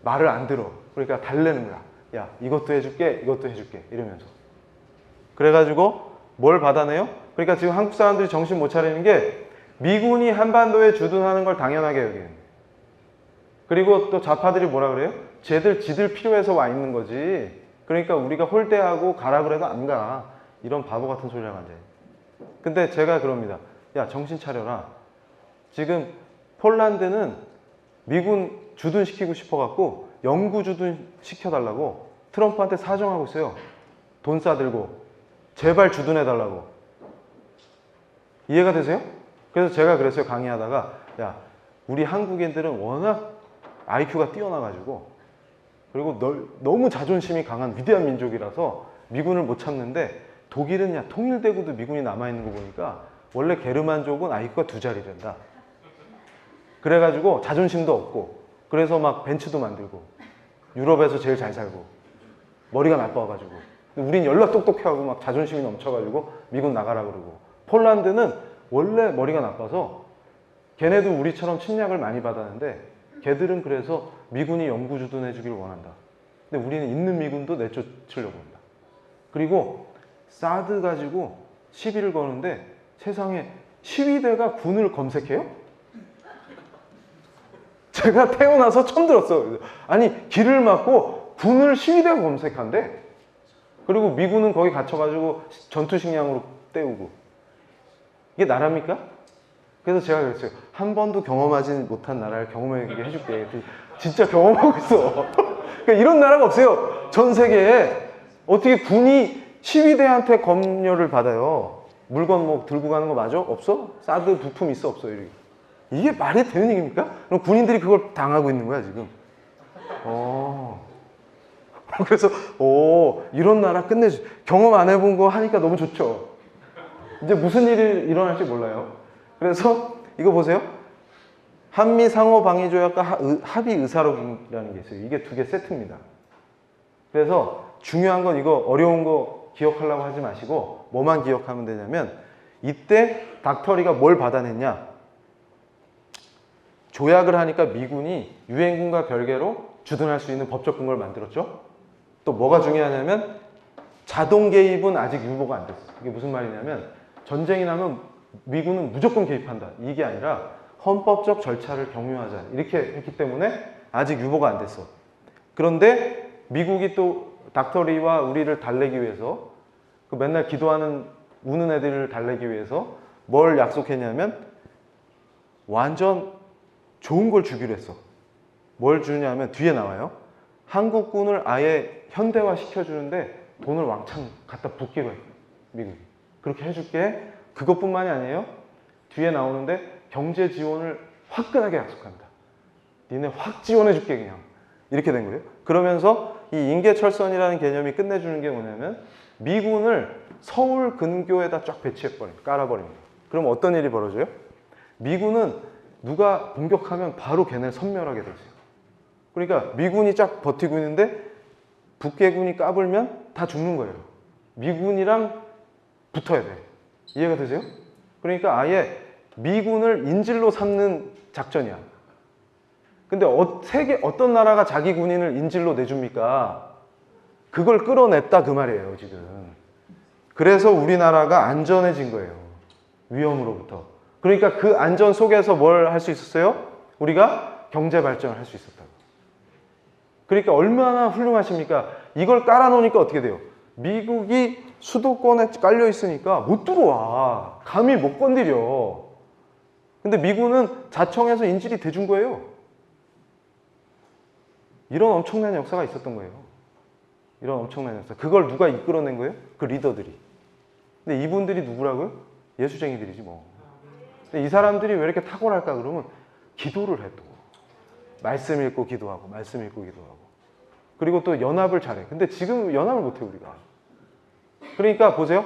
말을 안 들어. 그러니까 달래는 거야. 야 이것도 해줄게 이것도 해줄게 이러면서. 그래가지고 뭘 받아내요? 그러니까 지금 한국 사람들이 정신 못 차리는 게 미군이 한반도에 주둔하는 걸 당연하게 여기는. 그리고 또 좌파들이 뭐라 그래요? 지들 필요해서 와 있는 거지. 그러니까 우리가 홀대하고 가라 그래도 안 가. 이런 바보 같은 소리를 하면 안 돼. 근데 제가 그럽니다. 야 정신 차려라. 지금 폴란드는 미군 주둔시키고 싶어갖고 영구 주둔시켜달라고 트럼프한테 사정하고 있어요. 돈 싸들고 제발 주둔해달라고. 이해가 되세요? 그래서 제가 그랬어요. 강의하다가 야 우리 한국인들은 워낙 IQ가 뛰어나가지고 그리고 너무 자존심이 강한 위대한 민족이라서 미군을 못 참는데 독일은 야 통일되고도 미군이 남아있는 거 보니까 원래 게르만족은 IQ가 2자리란다. 그래가지고 자존심도 없고 그래서 막 벤츠도 만들고 유럽에서 제일 잘 살고 머리가 나빠가지고 우린 연락 똑똑해하고 막 자존심이 넘쳐가지고 미군 나가라 그러고 폴란드는 원래 머리가 나빠서 걔네도 우리처럼 침략을 많이 받았는데 걔들은 그래서 미군이 영구 주둔해주길 원한다. 근데 우리는 있는 미군도 내쫓으려고 한다. 그리고 사드 가지고 시비를 거는데 세상에 시위대가 군을 검색해요? 제가 태어나서 처음 들었어요. 아니 길을 막고 군을 시위대가 검색한대. 그리고 미군은 거기 갇혀가지고 전투식량으로 때우고. 이게 나라입니까? 그래서 제가 그랬어요. 한 번도 경험하지 못한 나라를 경험하게 해줄게. 진짜 경험하고 있어. 그러니까 이런 나라가 없어요. 전 세계에. 어떻게 군이 시위대한테 검열을 받아요? 물건 뭐 들고 가는 거 맞아? 없어? 사드 부품 있어? 없어? 이게 말이 되는 얘기입니까? 그럼 군인들이 그걸 당하고 있는 거야 지금. 그래서 이런 나라 끝내주. 경험 안 해본 거 하니까 너무 좋죠. 이제 무슨 일이 일어날지 몰라요. 그래서 이거 보세요. 한미 상호 방위 조약과 합의 의사록이라는 게 있어요. 이게 두 개 세트입니다. 그래서 중요한 건 이거 어려운 거 기억하려고 하지 마시고 뭐만 기억하면 되냐면 이때 닥터리가 뭘 받아냈냐. 조약을 하니까 미군이 유엔군과 별개로 주둔할 수 있는 법적 근거를 만들었죠. 또 뭐가 중요하냐면 자동 개입은 아직 유보가 안 됐어. 이게 무슨 말이냐면 전쟁이 나면 미군은 무조건 개입한다. 이게 아니라 헌법적 절차를 경유하자. 이렇게 했기 때문에 아직 유보가 안 됐어. 그런데 미국이 또 닥터리와 우리를 달래기 위해서 그 맨날 기도하는 우는 애들을 달래기 위해서 뭘 약속했냐면 완전 좋은 걸 주기로 했어. 뭘 주냐면 뒤에 나와요. 한국군을 아예 현대화 시켜주는데 돈을 왕창 갖다 붓기로 했어요. 미국이. 그렇게 해줄게. 그것뿐만이 아니에요. 뒤에 나오는데 경제 지원을 화끈하게 약속한다. 니네 확 지원해줄게 그냥. 이렇게 된 거예요. 그러면서 이 인계철선이라는 개념이 끝내주는 게 뭐냐면 미군을 서울 근교에다 쫙 배치해버립니다. 깔아버립니다. 그럼 어떤 일이 벌어져요? 미군은 누가 공격하면 바로 걔네를 섬멸하게 되죠. 그러니까 미군이 쫙 버티고 있는데 북괴군이 까불면 다 죽는 거예요. 미군이랑 붙어야 돼. 이해가 되세요? 그러니까 아예 미군을 인질로 삼는 작전이야. 근데 세계 어떤 나라가 자기 군인을 인질로 내줍니까? 그걸 끌어냈다 그 말이에요 지금. 그래서 우리나라가 안전해진 거예요. 위험으로부터. 그러니까 그 안전 속에서 뭘 할 수 있었어요? 우리가 경제 발전을 할 수 있었다고. 그러니까 얼마나 훌륭하십니까? 이걸 깔아놓으니까 어떻게 돼요? 미국이 수도권에 깔려 있으니까 못 들어와. 감히 못 건드려. 근데 미군은 자청해서 인질이 돼준 거예요. 이런 엄청난 역사가 있었던 거예요. 이런 엄청난 역사. 그걸 누가 이끌어낸 거예요? 그 리더들이. 근데 이분들이 누구라고요? 예수쟁이들이지 뭐. 근데 이 사람들이 왜 이렇게 탁월할까 그러면 기도를 해 또. 말씀 읽고 기도하고 말씀 읽고 기도하고. 그리고 또 연합을 잘해. 근데 지금 연합을 못해 우리가. 그러니까 보세요.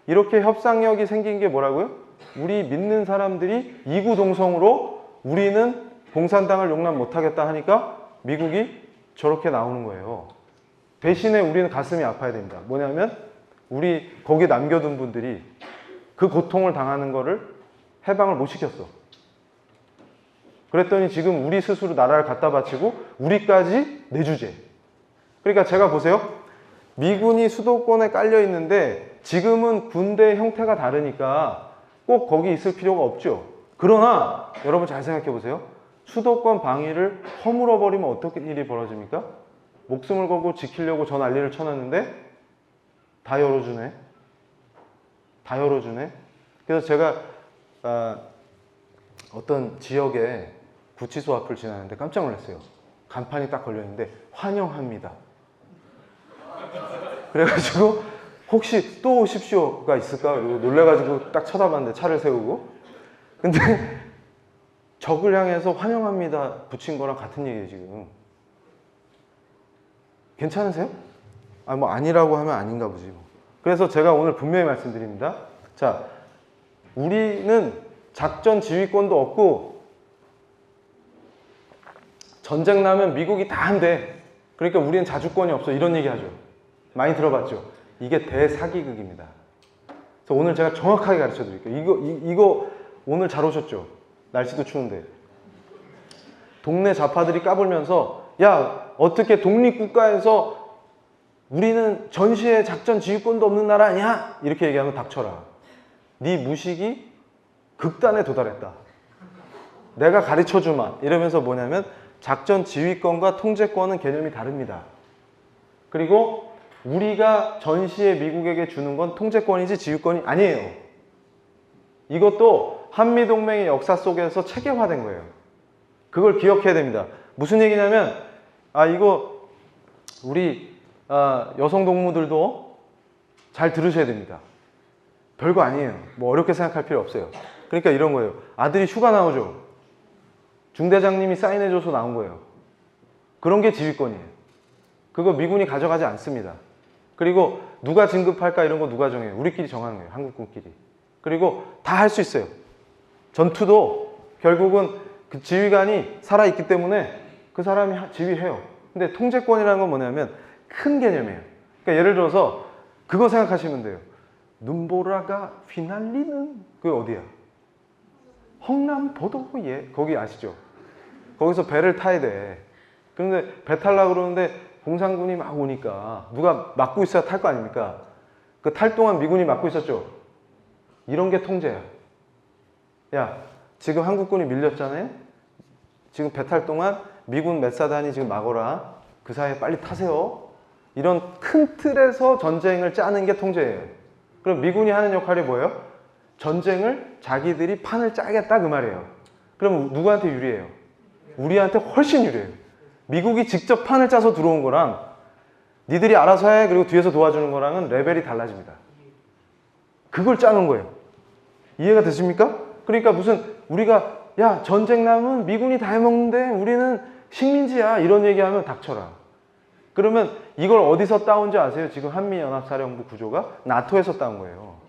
이렇게 협상력이 생긴 게 뭐라고요? 우리 믿는 사람들이 이구동성으로 우리는 공산당을 용납 못하겠다 하니까 미국이 저렇게 나오는 거예요. 대신에 우리는 가슴이 아파야 됩니다. 뭐냐면 우리 거기 남겨둔 분들이 그 고통을 당하는 거를 해방을 못 시켰어. 그랬더니 지금 우리 스스로 나라를 갖다 바치고 우리까지 내주재. 그러니까 제가 보세요. 미군이 수도권에 깔려 있는데 지금은 군대 형태가 다르니까 꼭 거기 있을 필요가 없죠. 그러나 여러분 잘 생각해 보세요. 수도권 방위를 허물어 버리면 어떻게 일이 벌어집니까? 목숨을 걸고 지키려고 저 난리를 쳐놨는데 다 열어주네. 다 열어주네. 그래서 제가 어떤 지역에 구치소 앞을 지나는데 깜짝 놀랐어요. 간판이 딱 걸려있는데 환영합니다. 그래가지고 혹시 또 오십시오가 있을까? 놀래가지고 딱 쳐다봤는데 차를 세우고. 근데 적을 향해서 환영합니다 붙인 거랑 같은 얘기예요 지금. 괜찮으세요? 뭐 아니라고 하면 아닌가 보지 뭐. 그래서 제가 오늘 분명히 말씀드립니다. 자, 우리는 작전 지휘권도 없고 전쟁 나면 미국이 다 한대. 그러니까 우리는 자주권이 없어. 이런 얘기 하죠. 많이 들어봤죠? 이게 대사기극입니다. 그래서 오늘 제가 정확하게 가르쳐 드릴게요. 이거 오늘 잘 오셨죠? 날씨도 추운데. 동네 좌파들이 까불면서 야, 어떻게 독립국가에서 우리는 전시에 작전 지휘권도 없는 나라 아니야? 이렇게 얘기하면 닥쳐라. 네 무식이 극단에 도달했다. 내가 가르쳐주마. 이러면서 뭐냐면 작전 지휘권과 통제권은 개념이 다릅니다. 그리고 우리가 전시에 미국에게 주는 건 통제권이지 지휘권이 아니에요. 이것도 한미동맹의 역사 속에서 체계화된 거예요. 그걸 기억해야 됩니다. 무슨 얘기냐면 이거 우리 여성 동무들도 잘 들으셔야 됩니다. 별거 아니에요. 뭐 어렵게 생각할 필요 없어요. 그러니까 이런 거예요. 아들이 휴가 나오죠. 중대장님이 사인해줘서 나온 거예요. 그런 게 지휘권이에요. 그거 미군이 가져가지 않습니다. 그리고 누가 진급할까 이런 거 누가 정해요? 우리끼리 정하는 거예요. 한국군끼리. 그리고 다 할 수 있어요. 전투도 결국은 그 지휘관이 살아있기 때문에 그 사람이 지휘해요. 근데 통제권이라는 건 뭐냐면 큰 개념이에요. 그러니까 예를 들어서 그거 생각하시면 돼요. 눈보라가 휘날리는 그 어디야? 헝남보도에 거기 아시죠? 거기서 배를 타야 돼. 그런데 배 타려고 그러는데 공산군이 막 오니까 누가 막고 있어야 탈 거 아닙니까? 그 탈 동안 미군이 막고 있었죠? 이런 게 통제야. 야, 지금 한국군이 밀렸잖아요? 지금 배 탈 동안 미군 몇 사단이 지금 막어라. 그 사이에 빨리 타세요. 이런 큰 틀에서 전쟁을 짜는 게 통제예요. 그럼 미군이 하는 역할이 뭐예요? 전쟁을 자기들이 판을 짜겠다 그 말이에요. 그럼 누구한테 유리해요? 우리한테 훨씬 유리해요. 미국이 직접 판을 짜서 들어온 거랑 니들이 알아서 해 그리고 뒤에서 도와주는 거랑은 레벨이 달라집니다. 그걸 짜는 거예요. 이해가 되십니까? 그러니까 무슨 우리가 야 전쟁 나면 미군이 다 해먹는데 우리는 식민지야 이런 얘기하면 닥쳐라. 그러면 이걸 어디서 따온지 아세요? 지금 한미연합사령부 구조가 나토에서 따온 거예요.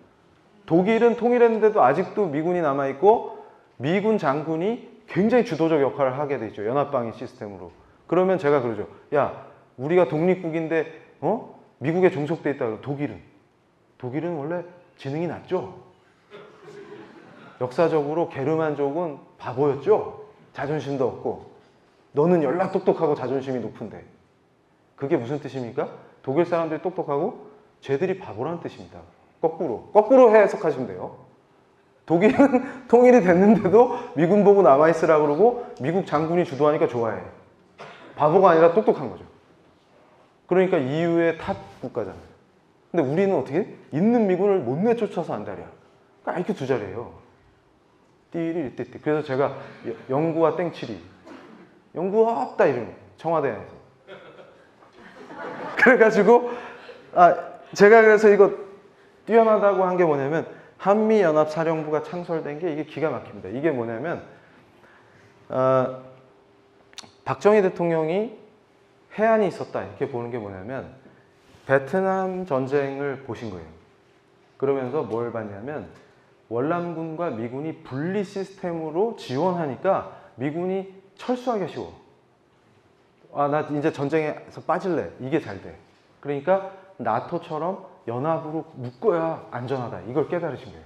독일은 통일했는데도 아직도 미군이 남아있고 미군 장군이 굉장히 주도적 역할을 하게 돼 있죠. 연합방위 시스템으로. 그러면 제가 그러죠. 야 우리가 독립국인데 미국에 종속돼 있다 그러고 독일은 원래 지능이 낮죠. 역사적으로 게르만족은 바보였죠. 자존심도 없고. 너는 연락 똑똑하고 자존심이 높은데. 그게 무슨 뜻입니까? 독일 사람들이 똑똑하고 쟤들이 바보라는 뜻입니다. 거꾸로 해석하시면 돼요. 독일은 통일이 됐는데도 미군 보고 남아있으라 그러고 미국 장군이 주도하니까 좋아해. 바보가 아니라 똑똑한 거죠. 그러니까 EU의 탑 국가잖아요. 근데 우리는 어떻게? 있는 미군을 못 내쫓아서 안달이야. 그러니까 IQ 2자리예요. 띠리띠띠. 그래서 제가 영구와 땡칠이. 영구가 없다 이러는 거예요. 청와대에서. 그래가지고 제가 그래서 이거 뛰어나다고 한 게 뭐냐면 한미연합사령부가 창설된 게 이게 기가 막힙니다. 이게 뭐냐면 박정희 대통령이 해안이 있었다 이렇게 보는 게 뭐냐면 베트남 전쟁을 보신 거예요. 그러면서 뭘 봤냐면 월남군과 미군이 분리 시스템으로 지원하니까 미군이 철수하기가 쉬워. 나 이제 전쟁에서 빠질래. 이게 잘 돼. 그러니까 나토처럼 연합으로 묶어야 안전하다. 이걸 깨달으신 거예요.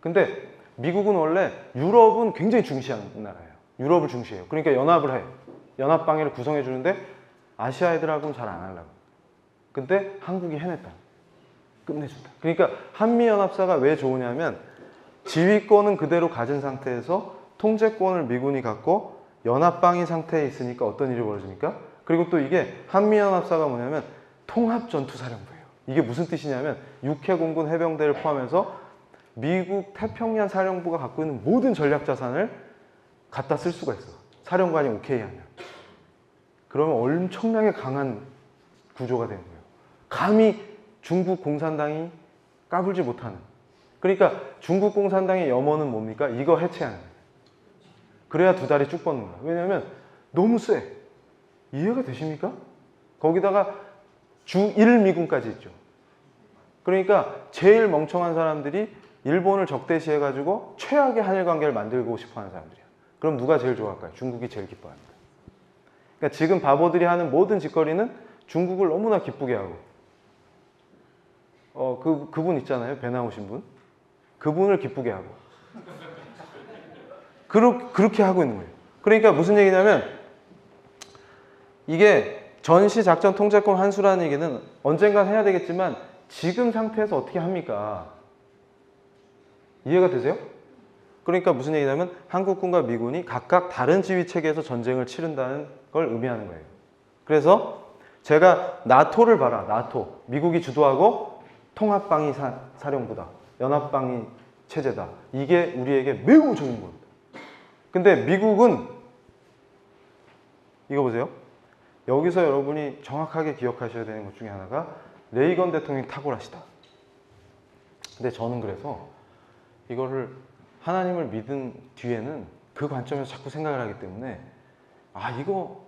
근데 미국은 원래 유럽은 굉장히 중시하는 나라예요. 유럽을 중시해요. 그러니까 연합을 해. 연합방위를 구성해 주는데 아시아 애들하고는 잘 안 하려고. 근데 한국이 해냈다. 끝내준다. 그러니까 한미연합사가 왜 좋으냐면 지휘권은 그대로 가진 상태에서 통제권을 미군이 갖고 연합방위 상태에 있으니까 어떤 일이 벌어집니까? 그리고 또 이게 한미연합사가 뭐냐면 통합전투사령부예요. 이게 무슨 뜻이냐면 육해공군 해병대를 포함해서 미국 태평양 사령부가 갖고 있는 모든 전략자산을 갖다 쓸 수가 있어. 사령관이 오케이 하면. 그러면 엄청나게 강한 구조가 되는 거예요. 감히 중국 공산당이 까불지 못하는. 그러니까 중국 공산당의 염원은 뭡니까? 이거 해체하는 거예요. 그래야 두 다리 쭉 뻗는 거예요. 왜냐하면 너무 세. 이해가 되십니까? 거기다가 주1미군까지 있죠. 그러니까 제일 멍청한 사람들이 일본을 적대시해가지고 최악의 한일 관계를 만들고 싶어하는 사람들이야. 그럼 누가 제일 좋아할까요? 중국이 제일 기뻐합니다. 그러니까 지금 바보들이 하는 모든 짓거리는 중국을 너무나 기쁘게 하고 그분 있잖아요. 배 나오신 분. 그분을 기쁘게 하고 그렇게 하고 있는 거예요. 그러니까 무슨 얘기냐면 이게 전시작전 통제권 환수라는 얘기는 언젠간 해야 되겠지만 지금 상태에서 어떻게 합니까? 이해가 되세요? 그러니까 무슨 얘기냐면 한국군과 미군이 각각 다른 지휘 체계에서 전쟁을 치른다는 걸 의미하는 거예요. 그래서 제가 나토를 봐라. 나토. 미국이 주도하고 통합방위 사령부다. 연합방위 체제다. 이게 우리에게 매우 좋은 겁니다. 근데 미국은 이거 보세요. 여기서 여러분이 정확하게 기억하셔야 되는 것 중에 하나가 레이건 대통령이 탁월하시다. 근데 저는 그래서 이거를 하나님을 믿은 뒤에는 그 관점에서 자꾸 생각을 하기 때문에 이거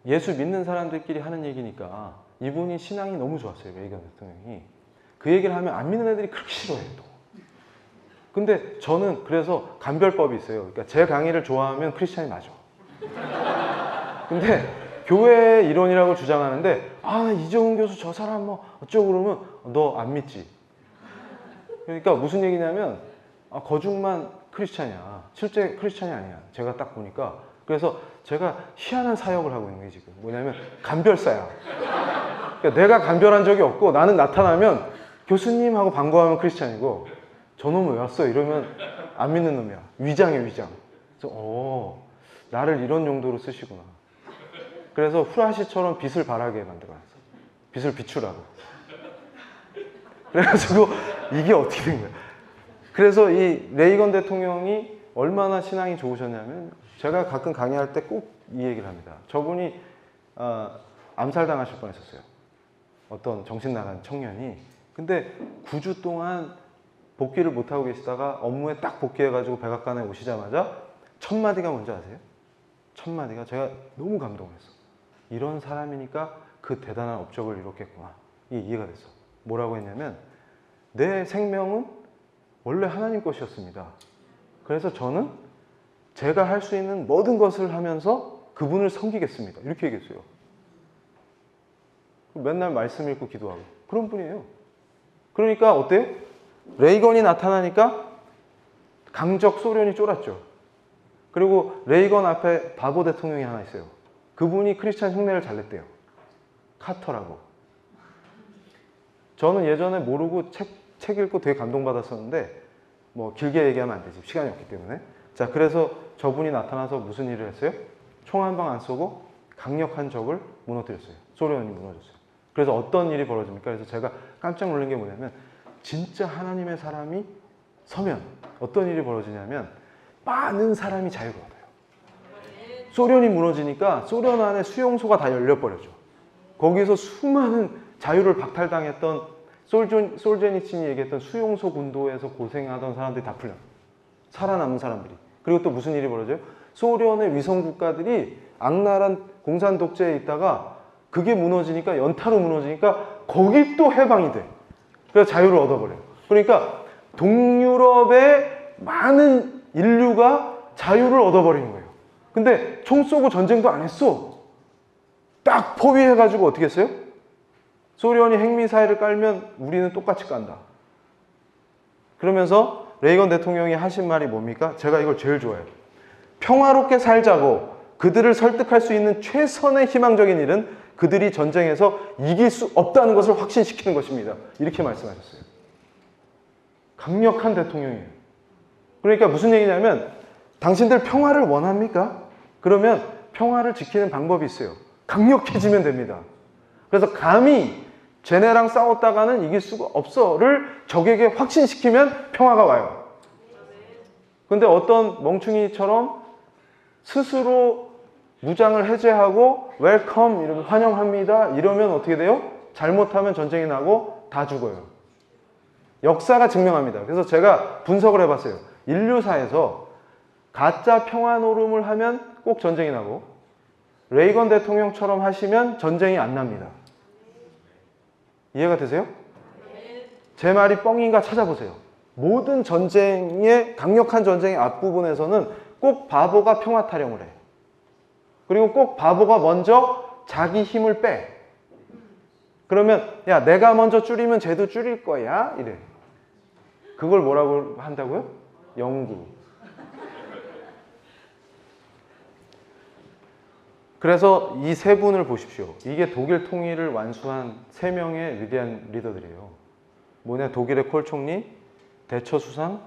예수 믿는 사람들끼리 하는 얘기니까 이분이 신앙이 너무 좋았어요. 레이건 대통령이. 그 얘기를 하면 안 믿는 애들이 그렇게 싫어해요. 또. 근데 저는 그래서 감별법이 있어요. 그러니까 제 강의를 좋아하면 크리스찬이 맞아. 근데 교회 이론이라고 주장하는데 이정훈 교수 저 사람 뭐 어쩌고 그러면 너 안 믿지. 그러니까 무슨 얘기냐면 거중만 크리스찬이야. 실제 크리스찬이 아니야. 제가 딱 보니까. 그래서 제가 희한한 사역을 하고 있는 게 지금 뭐냐면 간별사야. 그러니까 내가 간별한 적이 없고 나는 나타나면 교수님 하고 반가워하면 크리스찬이고 저놈은 왜 왔어? 이러면 안 믿는 놈이야. 위장이야, 위장. 그래서 나를 이런 용도로 쓰시구나. 그래서 후라시처럼 빛을 발하게 만들어놨어. 빛을 비추라고. 그래가지고 이게 어떻게 된 거야? 그래서 이 레이건 대통령이 얼마나 신앙이 좋으셨냐면 제가 가끔 강의할 때 꼭 이 얘기를 합니다. 저분이 암살당하실 뻔했었어요. 어떤 정신 나간 청년이. 근데 9주 동안 복귀를 못하고 계시다가 업무에 딱 복귀해가지고 백악관에 오시자마자 첫 마디가 뭔지 아세요? 첫 마디가 제가 너무 감동을 했어. 이런 사람이니까 그 대단한 업적을 이뤘겠구나. 이게 이해가 됐어. 뭐라고 했냐면 내 생명은 원래 하나님 것이었습니다. 그래서 저는 제가 할 수 있는 모든 것을 하면서 그분을 섬기겠습니다. 이렇게 얘기했어요. 맨날 말씀 읽고 기도하고 그런 분이에요. 그러니까 어때요? 레이건이 나타나니까 강적 소련이 쫄았죠. 그리고 레이건 앞에 바보 대통령이 하나 있어요. 그분이 크리스찬 흉내를 잘 냈대요. 카터라고. 저는 예전에 모르고 책 읽고 되게 감동받았었는데 뭐 길게 얘기하면 안 되지. 시간이 없기 때문에. 자, 그래서 저분이 나타나서 무슨 일을 했어요? 총 한 방 안 쏘고 강력한 적을 무너뜨렸어요. 소련이 무너졌어요. 그래서 어떤 일이 벌어집니까? 그래서 제가 깜짝 놀란 게 뭐냐면 진짜 하나님의 사람이 서면 어떤 일이 벌어지냐면 많은 사람이 자유를 얻어요. 소련이 무너지니까 소련 안에 수용소가 다 열려버렸죠. 거기서 수많은 자유를 박탈당했던 솔제니친이 얘기했던 수용소 군도에서 고생하던 사람들이 다 풀려. 살아남은 사람들이. 그리고 또 무슨 일이 벌어져요? 소련의 위성 국가들이 악랄한 공산 독재에 있다가 그게 무너지니까 연타로 무너지니까 거기 또 해방이 돼. 그래서 자유를 얻어버려요. 그러니까 동유럽의 많은 인류가 자유를 얻어버리는 거예요. 근데 총 쏘고 전쟁도 안 했어. 딱 포위해가지고 어떻게 했어요? 소련이 핵미사일을 깔면 우리는 똑같이 깐다. 그러면서 레이건 대통령이 하신 말이 뭡니까? 제가 이걸 제일 좋아해요. 평화롭게 살자고 그들을 설득할 수 있는 최선의 희망적인 일은 그들이 전쟁에서 이길 수 없다는 것을 확신시키는 것입니다. 이렇게 말씀하셨어요. 강력한 대통령이에요. 그러니까 무슨 얘기냐면 당신들 평화를 원합니까? 그러면 평화를 지키는 방법이 있어요. 강력해지면 됩니다. 그래서 감히 쟤네랑 싸웠다가는 이길 수가 없어를 적에게 확신시키면 평화가 와요. 근데 어떤 멍충이처럼 스스로 무장을 해제하고 웰컴 이러면 환영합니다 이러면 어떻게 돼요? 잘못하면 전쟁이 나고 다 죽어요. 역사가 증명합니다. 그래서 제가 분석을 해봤어요. 인류사에서 가짜 평화 노름을 하면 꼭 전쟁이 나고 레이건 대통령처럼 하시면 전쟁이 안 납니다. 이해가 되세요? 제 말이 뻥인가 찾아보세요. 모든 전쟁의 강력한 전쟁의 앞부분에서는 꼭 바보가 평화 타령을 해. 그리고 꼭 바보가 먼저 자기 힘을 빼. 그러면 야 내가 먼저 줄이면 쟤도 줄일 거야 이래. 그걸 뭐라고 한다고요? 영구. 그래서 이 세 분을 보십시오. 이게 독일 통일을 완수한 세 명의 위대한 리더들이에요. 뭐냐? 독일의 콜 총리, 대처 수상,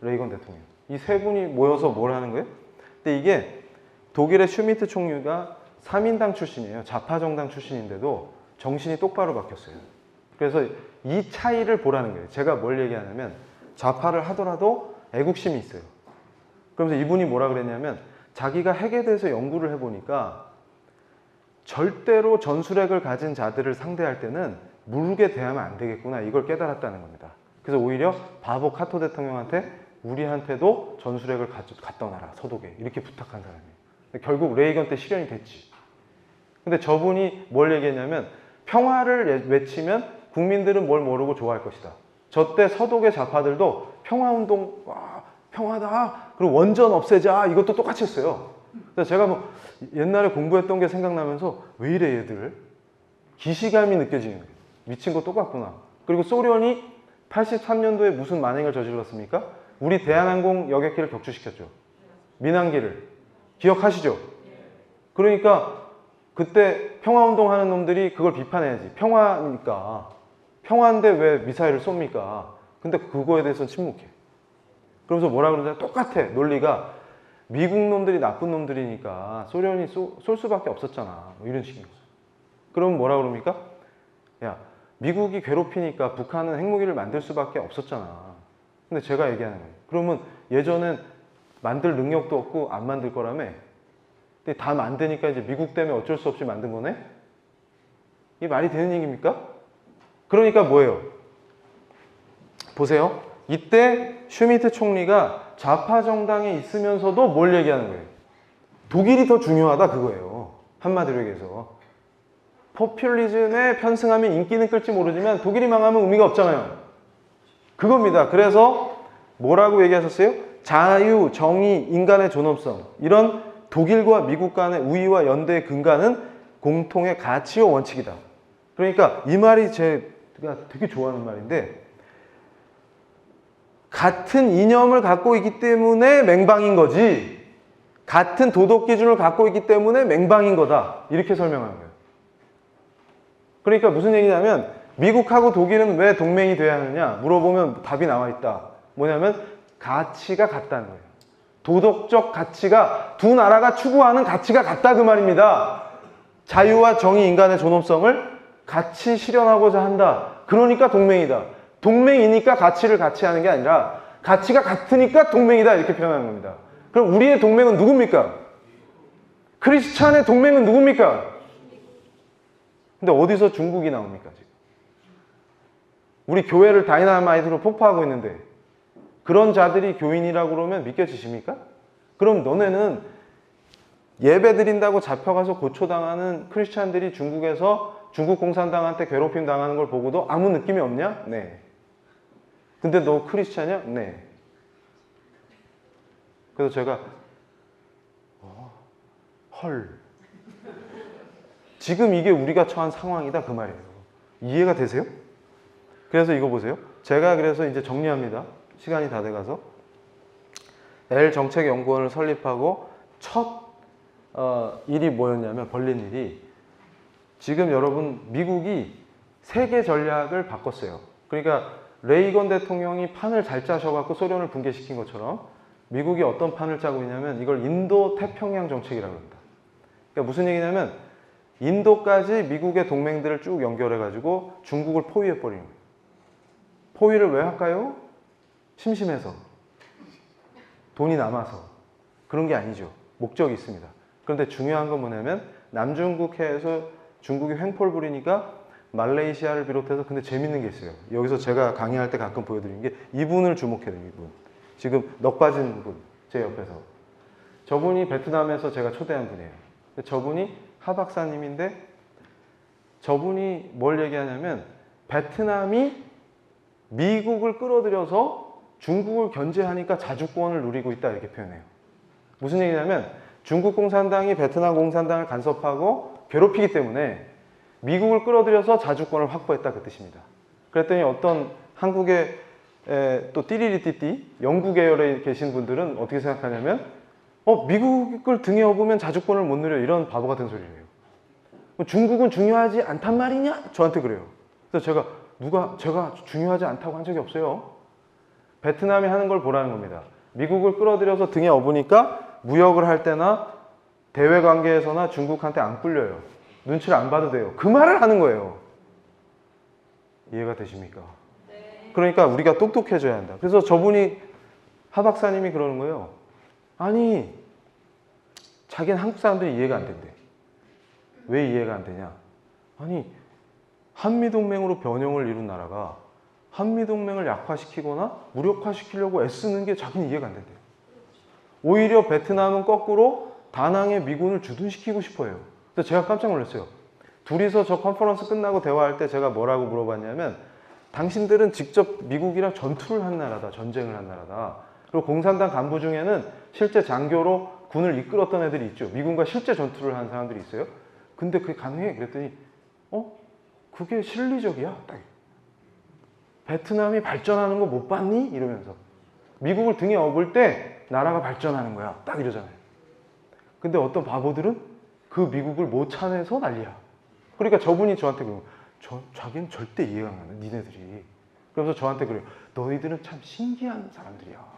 레이건 대통령. 이 세 분이 모여서 뭘 하는 거예요? 근데 이게 독일의 슈미트 총리가 3인당 출신이에요. 좌파 정당 출신인데도 정신이 똑바로 바뀌었어요. 그래서 이 차이를 보라는 거예요. 제가 뭘 얘기하냐면 좌파를 하더라도 애국심이 있어요. 그러면서 이분이 뭐라 그랬냐면 자기가 핵에 대해서 연구를 해보니까 절대로 전술핵을 가진 자들을 상대할 때는 무르게 대하면 안 되겠구나, 이걸 깨달았다는 겁니다. 그래서 오히려 바보 카토 대통령한테 우리한테도 전술핵을 갖다 놔라, 서독에, 이렇게 부탁한 사람이에요. 결국 레이건 때 실현이 됐지. 근데 저분이 뭘 얘기했냐면 평화를 외치면 국민들은 뭘 모르고 좋아할 것이다. 저 때 서독의 좌파들도 평화운동, 와, 평화다, 그리고 원전 없애자, 이것도 똑같이 했어요. 그래서 제가 뭐 옛날에 공부했던 게 생각나면서 왜 이래 얘들, 기시감이 느껴지는 거예요. 미친 거 똑같구나. 그리고 소련이 83년도에 무슨 만행을 저질렀습니까? 우리 대한항공 여객기를 격추시켰죠. 민항기를. 기억하시죠? 그러니까 그때 평화운동 하는 놈들이 그걸 비판해야지. 평화니까. 평화인데 왜 미사일을 쏩니까? 근데 그거에 대해서는 침묵해. 그러면서 뭐라 그러냐? 똑같아. 논리가 미국 놈들이 나쁜 놈들이니까 소련이 쏠 수밖에 없었잖아. 뭐 이런 식인 거죠. 그러면 뭐라 그럽니까? 야, 미국이 괴롭히니까 북한은 핵무기를 만들 수밖에 없었잖아. 근데 제가 얘기하는 거예요. 그러면 예전엔 만들 능력도 없고 안 만들 거라며. 근데 다 만드니까 이제 미국 때문에 어쩔 수 없이 만든 거네? 이게 말이 되는 얘기입니까? 그러니까 뭐예요? 보세요. 이때 슈미트 총리가 좌파 정당에 있으면서도 뭘 얘기하는 거예요? 독일이 더 중요하다, 그거예요. 한마디로 얘기해서. 포퓰리즘에 편승하면 인기는 끌지 모르지만 독일이 망하면 의미가 없잖아요. 그겁니다. 그래서 뭐라고 얘기하셨어요? 자유, 정의, 인간의 존엄성, 이런 독일과 미국 간의 우위와 연대의 근간은 공통의 가치와 원칙이다. 그러니까 이 말이 제가 되게 좋아하는 말인데, 같은 이념을 갖고 있기 때문에 맹방인 거지, 같은 도덕 기준을 갖고 있기 때문에 맹방인 거다, 이렇게 설명하는 거예요. 그러니까 무슨 얘기냐면 미국하고 독일은 왜 동맹이 돼야 하느냐 물어보면 답이 나와 있다. 뭐냐면 가치가 같다는 거예요. 도덕적 가치가, 두 나라가 추구하는 가치가 같다, 그 말입니다. 자유와 정의, 인간의 존엄성을 같이 실현하고자 한다. 그러니까 동맹이다. 동맹이니까 가치를 같이 하는 게 아니라 가치가 같으니까 동맹이다, 이렇게 표현하는 겁니다. 그럼 우리의 동맹은 누굽니까? 크리스찬의 동맹은 누굽니까? 근데 어디서 중국이 나옵니까, 지금? 우리 교회를 다이나마이트로 폭파하고 있는데 그런 자들이 교인이라고 그러면 믿겨지십니까? 그럼 너네는 예배 드린다고 잡혀가서 고초당하는 크리스찬들이 중국에서 중국 공산당한테 괴롭힘 당하는 걸 보고도 아무 느낌이 없냐? 네. 근데 너 크리스찬이야? 네. 그래서 제가 헐, 지금 이게 우리가 처한 상황이다, 그 말이에요. 이해가 되세요? 그래서 이거 보세요. 제가 그래서 이제 정리합니다. 시간이 다 돼가서. L정책연구원을 설립하고 첫 일이 뭐였냐면, 벌린 일이, 지금 여러분 미국이 세계 전략을 바꿨어요. 그러니까 레이건 대통령이 판을 잘 짜셔갖고 소련을 붕괴시킨 것처럼 미국이 어떤 판을 짜고 있냐면 이걸 인도 태평양 정책이라고 합니다. 그러니까 무슨 얘기냐면 인도까지 미국의 동맹들을 쭉 연결해가지고 중국을 포위해버리는 거예요. 포위를 왜 할까요? 심심해서. 돈이 남아서. 그런 게 아니죠. 목적이 있습니다. 그런데 중요한 건 뭐냐면 남중국 해에서 중국이 횡포를 부리니까 말레이시아를 비롯해서, 근데 재밌는 게 있어요. 여기서 제가 강의할 때 가끔 보여드리는 게 이분을 주목해야 돼요. 이분. 지금 넋 빠진 분, 제 옆에서. 저분이 베트남에서 제가 초대한 분이에요. 저분이 하 박사님인데 저분이 뭘 얘기하냐면 베트남이 미국을 끌어들여서 중국을 견제하니까 자주권을 누리고 있다, 이렇게 표현해요. 무슨 얘기냐면 중국 공산당이 베트남 공산당을 간섭하고 괴롭히기 때문에 미국을 끌어들여서 자주권을 확보했다, 그 뜻입니다. 그랬더니 어떤 한국의 또 띠리리띠띠 영구 계열에 계신 분들은 어떻게 생각하냐면 미국을 등에 업으면 자주권을 못 누려, 이런 바보 같은 소리예요. 중국은 중요하지 않단 말이냐? 저한테 그래요. 그래서 제가 중요하지 않다고 한 적이 없어요. 베트남이 하는 걸 보라는 겁니다. 미국을 끌어들여서 등에 업으니까 무역을 할 때나 대외 관계에서나 중국한테 안 꿀려요. 눈치를 안 봐도 돼요. 그 말을 하는 거예요. 이해가 되십니까? 네. 그러니까 우리가 똑똑해져야 한다. 그래서 저분이 하 박사님이 그러는 거예요. 아니, 자기는 한국 사람들이 이해가 안 된대. 왜 이해가 안 되냐? 아니, 한미동맹으로 변형을 이룬 나라가 한미동맹을 약화시키거나 무력화시키려고 애쓰는 게 자기는 이해가 안 된대요. 오히려 베트남은 거꾸로 다낭에 미군을 주둔시키고 싶어요. 그래서 제가 깜짝 놀랐어요. 둘이서 저 컨퍼런스 끝나고 대화할 때 제가 뭐라고 물어봤냐면, 당신들은 직접 미국이랑 전투를 한 나라다, 전쟁을 한 나라다. 그리고 공산당 간부 중에는 실제 장교로 군을 이끌었던 애들이 있죠. 미군과 실제 전투를 한 사람들이 있어요. 근데 그게 가능해? 그랬더니 그게 실리적이야. 딱. 베트남이 발전하는 거 못 봤니? 이러면서. 미국을 등에 업을 때 나라가 발전하는 거야. 딱 이러잖아요. 근데 어떤 바보들은 그 미국을 못 차내서 난리야. 그러니까 저분이 저한테 그래요. 자기는 절대 이해가 안 가네, 니네들이. 그러면서 저한테 그래요. 너희들은 참 신기한 사람들이야.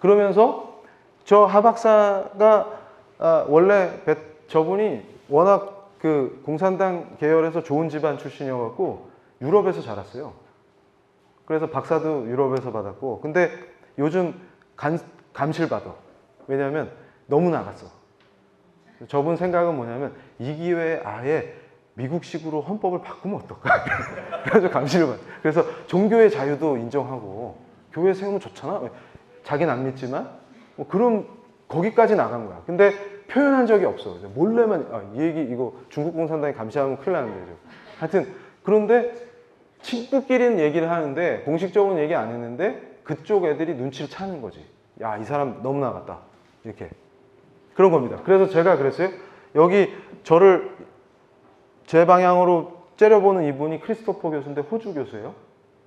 그러면서 저 하 박사가 원래 저분이 워낙 그 공산당 계열에서 좋은 집안 출신이어갖고 유럽에서 자랐어요. 그래서 박사도 유럽에서 받았고, 근데 요즘 감실받아. 왜냐하면 너무 나갔어. 저분 생각은 뭐냐면 이 기회에 아예 미국식으로 헌법을 바꾸면 어떨까? 그래서 감시를 받아. 그래서 종교의 자유도 인정하고 교회 세우면 좋잖아. 자기는 안 믿지만 뭐 그런 거기까지 나간 거야. 근데 표현한 적이 없어. 몰래만 이 얘기 이거 중국 공산당이 감시하면 큰일 나는 거죠. 하여튼 그런데 친구끼리는 얘기를 하는데 공식적으로는 얘기 안 했는데 그쪽 애들이 눈치를 차는 거지. 야, 이 사람 너무 나갔다. 이렇게. 그런 겁니다. 그래서 제가 그랬어요. 여기 저를 제 방향으로 째려보는 이분이 크리스토퍼 교수인데 호주 교수예요.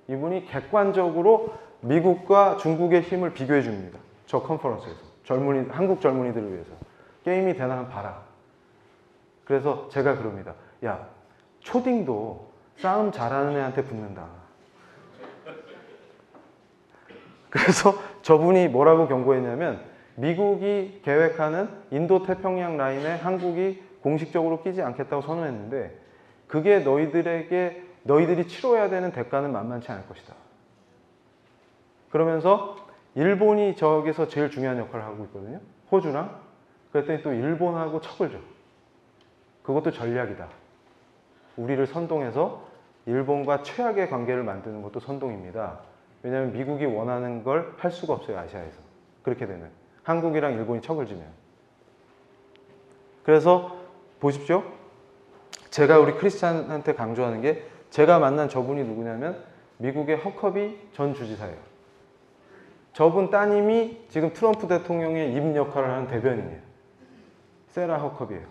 이분이 객관적으로 미국과 중국의 힘을 비교해 줍니다. 저 컨퍼런스에서. 한국 젊은이들을 위해서. 게임이 되나 한번 봐라. 그래서 제가 그럽니다. 야, 초딩도 싸움 잘하는 애한테 붙는다. 그래서 저분이 뭐라고 경고했냐면 미국이 계획하는 인도 태평양 라인에 한국이 공식적으로 끼지 않겠다고 선언했는데 그게 너희들이 치러야 되는 대가는 만만치 않을 것이다. 그러면서 일본이 저기서 제일 중요한 역할을 하고 있거든요. 호주랑. 그랬더니 또 일본하고 척을 줘. 그것도 전략이다. 우리를 선동해서 일본과 최악의 관계를 만드는 것도 선동입니다. 왜냐하면 미국이 원하는 걸 할 수가 없어요. 아시아에서. 그렇게 되면. 한국이랑 일본이 척을 지면. 그래서 보십시오. 제가 우리 크리스찬한테 강조하는 게 제가 만난 저분이 누구냐면 미국의 허커비 전 주지사예요. 저분 따님이 지금 트럼프 대통령의 입 역할을 하는 대변인이에요. 세라 허커비예요.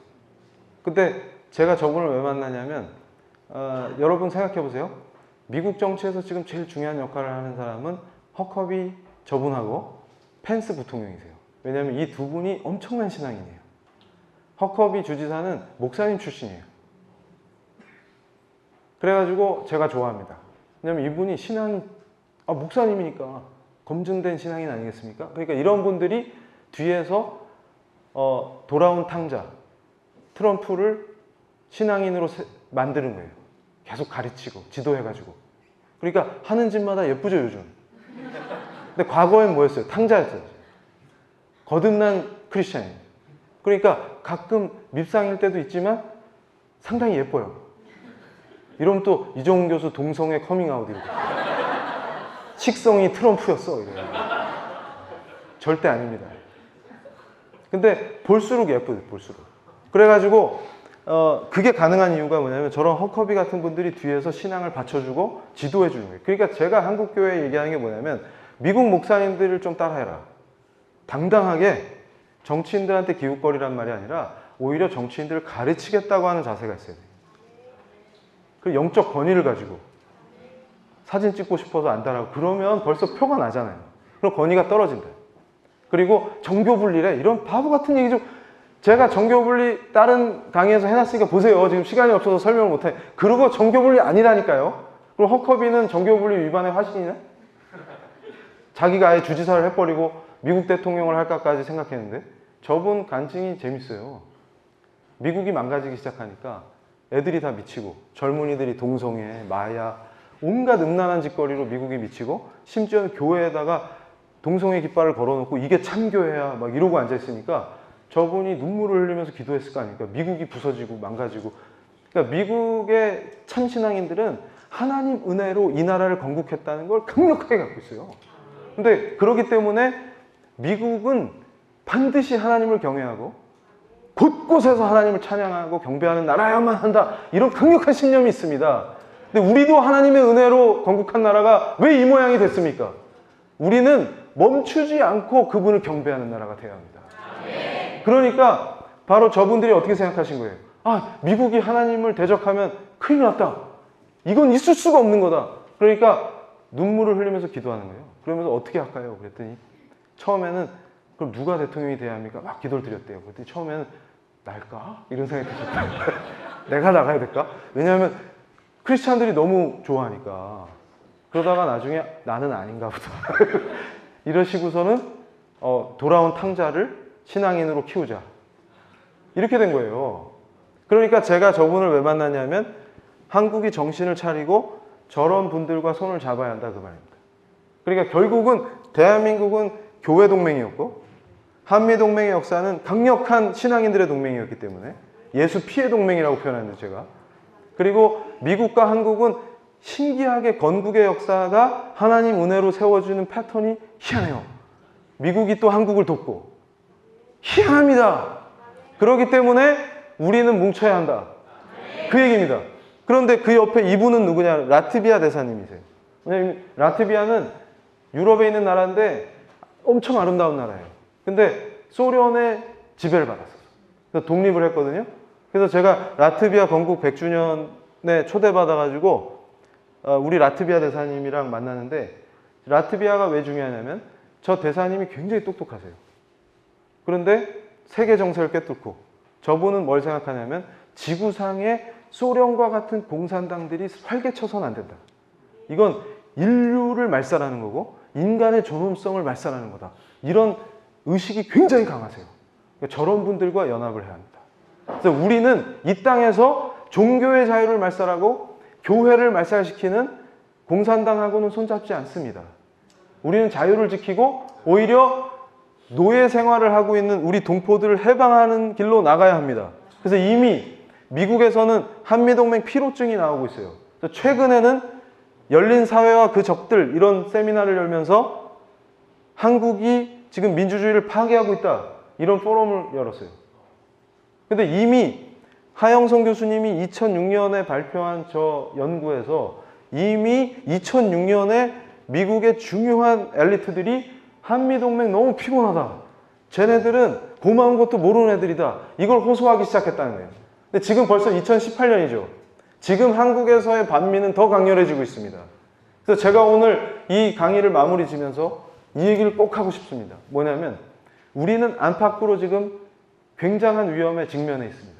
근데 제가 저분을 왜 만나냐면 여러분 생각해 보세요. 미국 정치에서 지금 제일 중요한 역할을 하는 사람은 허커비 저분하고 펜스 부통령이세요. 왜냐하면 이 두 분이 엄청난 신앙인이에요. 허커비 주지사는 목사님 출신이에요. 그래가지고 제가 좋아합니다. 왜냐하면 이분이 목사님이니까 검증된 신앙인 아니겠습니까? 그러니까 이런 분들이 뒤에서 돌아온 탕자 트럼프를 신앙인으로 만드는 거예요. 계속 가르치고 지도해가지고. 그러니까 하는 짓마다 예쁘죠 요즘. 근데 과거엔 뭐였어요? 탕자였어요. 거듭난 크리스찬이에요. 그러니까 가끔 밉상일 때도 있지만 상당히 예뻐요. 이러면 또 이종훈 교수 동성애 커밍아웃 이렇게. 식성이 트럼프였어. 이래요. 절대 아닙니다. 근데 볼수록 예쁘죠. 볼수록. 그래가지고 그게 가능한 이유가 뭐냐면 저런 허커비 같은 분들이 뒤에서 신앙을 받쳐주고 지도해 주는 거예요. 그러니까 제가 한국교회에 얘기하는 게 뭐냐면 미국 목사님들을 좀 따라해라. 당당하게 정치인들한테 기웃거리란 말이 아니라 오히려 정치인들을 가르치겠다고 하는 자세가 있어야 돼요. 그 영적 권위를 가지고 사진 찍고 싶어서 안 따라하고 그러면 벌써 표가 나잖아요. 그럼 권위가 떨어진다. 그리고 정교분리래. 이런 바보 같은 얘기 좀 제가 정교분리 다른 강의에서 해놨으니까 보세요. 지금 시간이 없어서 설명을 못해. 그러고 정교분리 아니라니까요. 그럼 허커비는 정교분리 위반의 화신이네? 자기가 아예 주지사를 해버리고 미국 대통령을 할까까지 생각했는데 저분 간증이 재밌어요. 미국이 망가지기 시작하니까 애들이 다 미치고 젊은이들이 동성애, 마약, 온갖 음란한 짓거리로 미국이 미치고 심지어는 교회에다가 동성애 깃발을 걸어놓고 이게 참교회야 막 이러고 앉아있으니까 저분이 눈물을 흘리면서 기도했을 거 아닙니까? 미국이 부서지고 망가지고. 그러니까 미국의 참신앙인들은 하나님 은혜로 이 나라를 건국했다는 걸 강력하게 갖고 있어요. 근데 그렇기 때문에 미국은 반드시 하나님을 경외하고 곳곳에서 하나님을 찬양하고 경배하는 나라야만 한다. 이런 강력한 신념이 있습니다. 근데 우리도 하나님의 은혜로 건국한 나라가 왜 이 모양이 됐습니까? 우리는 멈추지 않고 그분을 경배하는 나라가 되어야 합니다. 그러니까 바로 저분들이 어떻게 생각하신 거예요? 아, 미국이 하나님을 대적하면 큰일 났다. 이건 있을 수가 없는 거다. 그러니까 눈물을 흘리면서 기도하는 거예요. 그러면서 어떻게 할까요? 그랬더니 처음에는 그럼 누가 대통령이 돼야 합니까? 막 기도를 드렸대요. 그랬더니 처음에는 날까? 이런 생각이 들었대요. 내가 나가야 될까? 왜냐하면 크리스찬들이 너무 좋아하니까. 그러다가 나중에 나는 아닌가 보다. 이러시고서는 돌아온 탕자를 신앙인으로 키우자. 이렇게 된 거예요. 그러니까 제가 저분을 왜 만났냐면 한국이 정신을 차리고 저런 분들과 손을 잡아야 한다 그 말입니다. 그러니까 결국은 대한민국은 교회 동맹이었고 한미동맹의 역사는 강력한 신앙인들의 동맹이었기 때문에 예수 피해 동맹이라고 표현하는데 제가. 그리고 미국과 한국은 신기하게 건국의 역사가 하나님 은혜로 세워주는 패턴이 희한해요. 미국이 또 한국을 돕고 희한합니다. 그렇기 때문에 우리는 뭉쳐야 한다. 그 얘기입니다. 그런데 그 옆에 이분은 누구냐? 라트비아 대사님이세요. 왜냐하면 라트비아는 유럽에 있는 나라인데 엄청 아름다운 나라예요. 근데 소련의 지배를 받았어요. 그래서 독립을 했거든요. 그래서 제가 라트비아 건국 100주년에 초대받아가지고 우리 라트비아 대사님이랑 만나는데 라트비아가 왜 중요하냐면 저 대사님이 굉장히 똑똑하세요. 그런데 세계 정세를 꿰뚫고 저분은 뭘 생각하냐면 지구상에 소련과 같은 공산당들이 활개쳐서는 안 된다. 이건 인류를 말살하는 거고 인간의 존엄성을 말살하는 거다. 이런 의식이 굉장히 강하세요. 그러니까 저런 분들과 연합을 해야 합니다. 그래서 우리는 이 땅에서 종교의 자유를 말살하고 교회를 말살시키는 공산당하고는 손잡지 않습니다. 우리는 자유를 지키고 오히려 노예 생활을 하고 있는 우리 동포들을 해방하는 길로 나가야 합니다. 그래서 이미 미국에서는 한미동맹 피로증이 나오고 있어요. 그래서 최근에는 열린 사회와 그 적들 이런 세미나를 열면서 한국이 지금 민주주의를 파괴하고 있다. 이런 포럼을 열었어요. 근데 이미 하영성 교수님이 2006년에 발표한 저 연구에서 이미 2006년에 미국의 중요한 엘리트들이 한미동맹 너무 피곤하다. 쟤네들은 고마운 것도 모르는 애들이다. 이걸 호소하기 시작했다는 거예요. 근데 지금 벌써 2018년이죠. 지금 한국에서의 반미는 더 강렬해지고 있습니다. 그래서 제가 오늘 이 강의를 마무리 지면서 이 얘기를 꼭 하고 싶습니다. 뭐냐면 우리는 안팎으로 지금 굉장한 위험에 직면해 있습니다.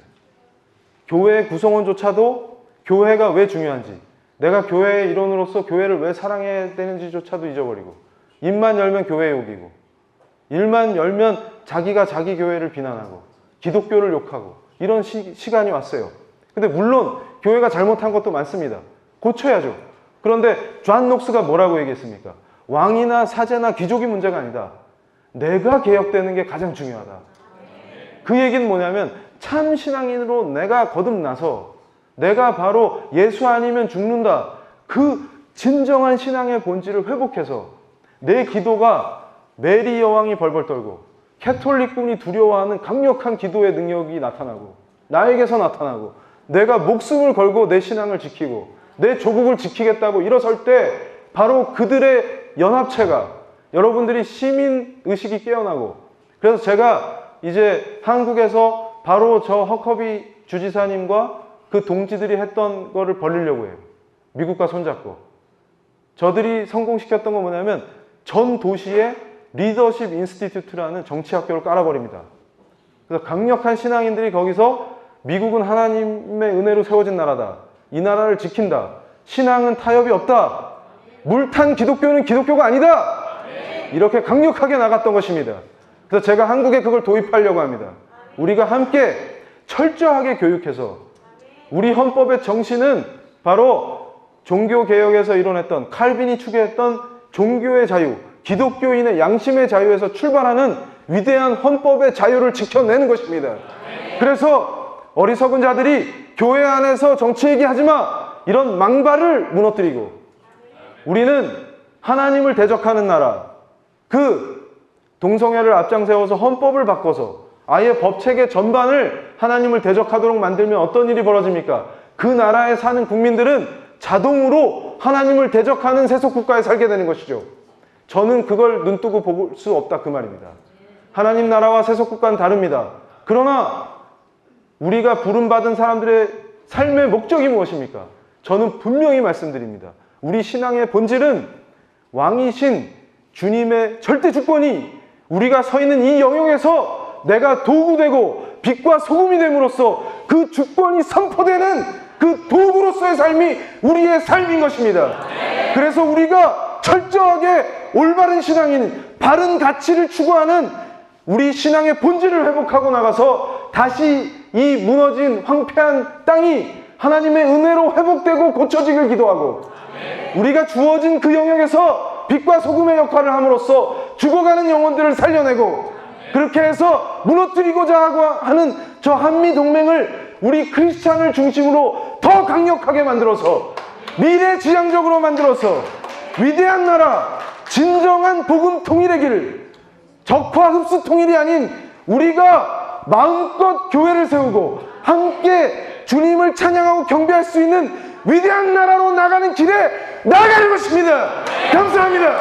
교회 구성원조차도 교회가 왜 중요한지, 내가 교회의 일원으로서 교회를 왜 사랑해야 되는지조차도 잊어버리고, 입만 열면 교회 욕이고, 일만 열면 자기가 자기 교회를 비난하고 기독교를 욕하고 이런 시간이 왔어요. 근데 물론 교회가 잘못한 것도 많습니다. 고쳐야죠. 그런데 존 녹스가 뭐라고 얘기했습니까? 왕이나 사제나 귀족이 문제가 아니다. 내가 개혁되는 게 가장 중요하다. 그 얘기는 뭐냐면 참 신앙인으로 내가 거듭나서 내가 바로 예수 아니면 죽는다. 그 진정한 신앙의 본질을 회복해서 내 기도가 메리 여왕이 벌벌 떨고 캐톨릭군이 두려워하는 강력한 기도의 능력이 나타나고 나에게서 나타나고 내가 목숨을 걸고 내 신앙을 지키고 내 조국을 지키겠다고 일어설 때 바로 그들의 연합체가 여러분들이 시민의식이 깨어나고, 그래서 제가 이제 한국에서 바로 저 허커비 주지사님과 그 동지들이 했던 거를 벌리려고 해요. 미국과 손잡고. 저들이 성공시켰던 건 뭐냐면 전 도시에 리더십 인스티튜트라는 정치학교를 깔아버립니다. 그래서 강력한 신앙인들이 거기서 미국은 하나님의 은혜로 세워진 나라다. 이 나라를 지킨다. 신앙은 타협이 없다. 물탄 기독교는 기독교가 아니다. 이렇게 강력하게 나갔던 것입니다. 그래서 제가 한국에 그걸 도입하려고 합니다. 우리가 함께 철저하게 교육해서 우리 헌법의 정신은 바로 종교개혁에서 이뤄냈던 칼빈이 추구했던 종교의 자유, 기독교인의 양심의 자유에서 출발하는 위대한 헌법의 자유를 지켜내는 것입니다. 그래서 어리석은 자들이 교회 안에서 정치 얘기하지 마! 이런 망발을 무너뜨리고 우리는 하나님을 대적하는 나라, 그 동성애를 앞장세워서 헌법을 바꿔서 아예 법체계 전반을 하나님을 대적하도록 만들면 어떤 일이 벌어집니까? 그 나라에 사는 국민들은 자동으로 하나님을 대적하는 세속국가에 살게 되는 것이죠. 저는 그걸 눈뜨고 볼 수 없다 그 말입니다. 하나님 나라와 세속국가는 다릅니다. 그러나 우리가 부름받은 사람들의 삶의 목적이 무엇입니까? 저는 분명히 말씀드립니다. 우리 신앙의 본질은 왕이신 주님의 절대 주권이 우리가 서 있는 이 영역에서 내가 도구되고 빛과 소금이 됨으로써 그 주권이 선포되는 그 도구로서의 삶이 우리의 삶인 것입니다. 그래서 우리가 철저하게 올바른 신앙인, 바른 가치를 추구하는 우리 신앙의 본질을 회복하고 나가서 다시 이 무너진 황폐한 땅이 하나님의 은혜로 회복되고 고쳐지길 기도하고 우리가 주어진 그 영역에서 빛과 소금의 역할을 함으로써 죽어가는 영혼들을 살려내고 그렇게 해서 무너뜨리고자 하는 저 한미동맹을 우리 크리스찬을 중심으로 더 강력하게 만들어서 미래지향적으로 만들어서 위대한 나라, 진정한 복음 통일의 길, 적화 흡수 통일이 아닌 우리가 마음껏 교회를 세우고 함께 주님을 찬양하고 경배할 수 있는 위대한 나라로 나가는 길에 나아가는 것입니다. 감사합니다.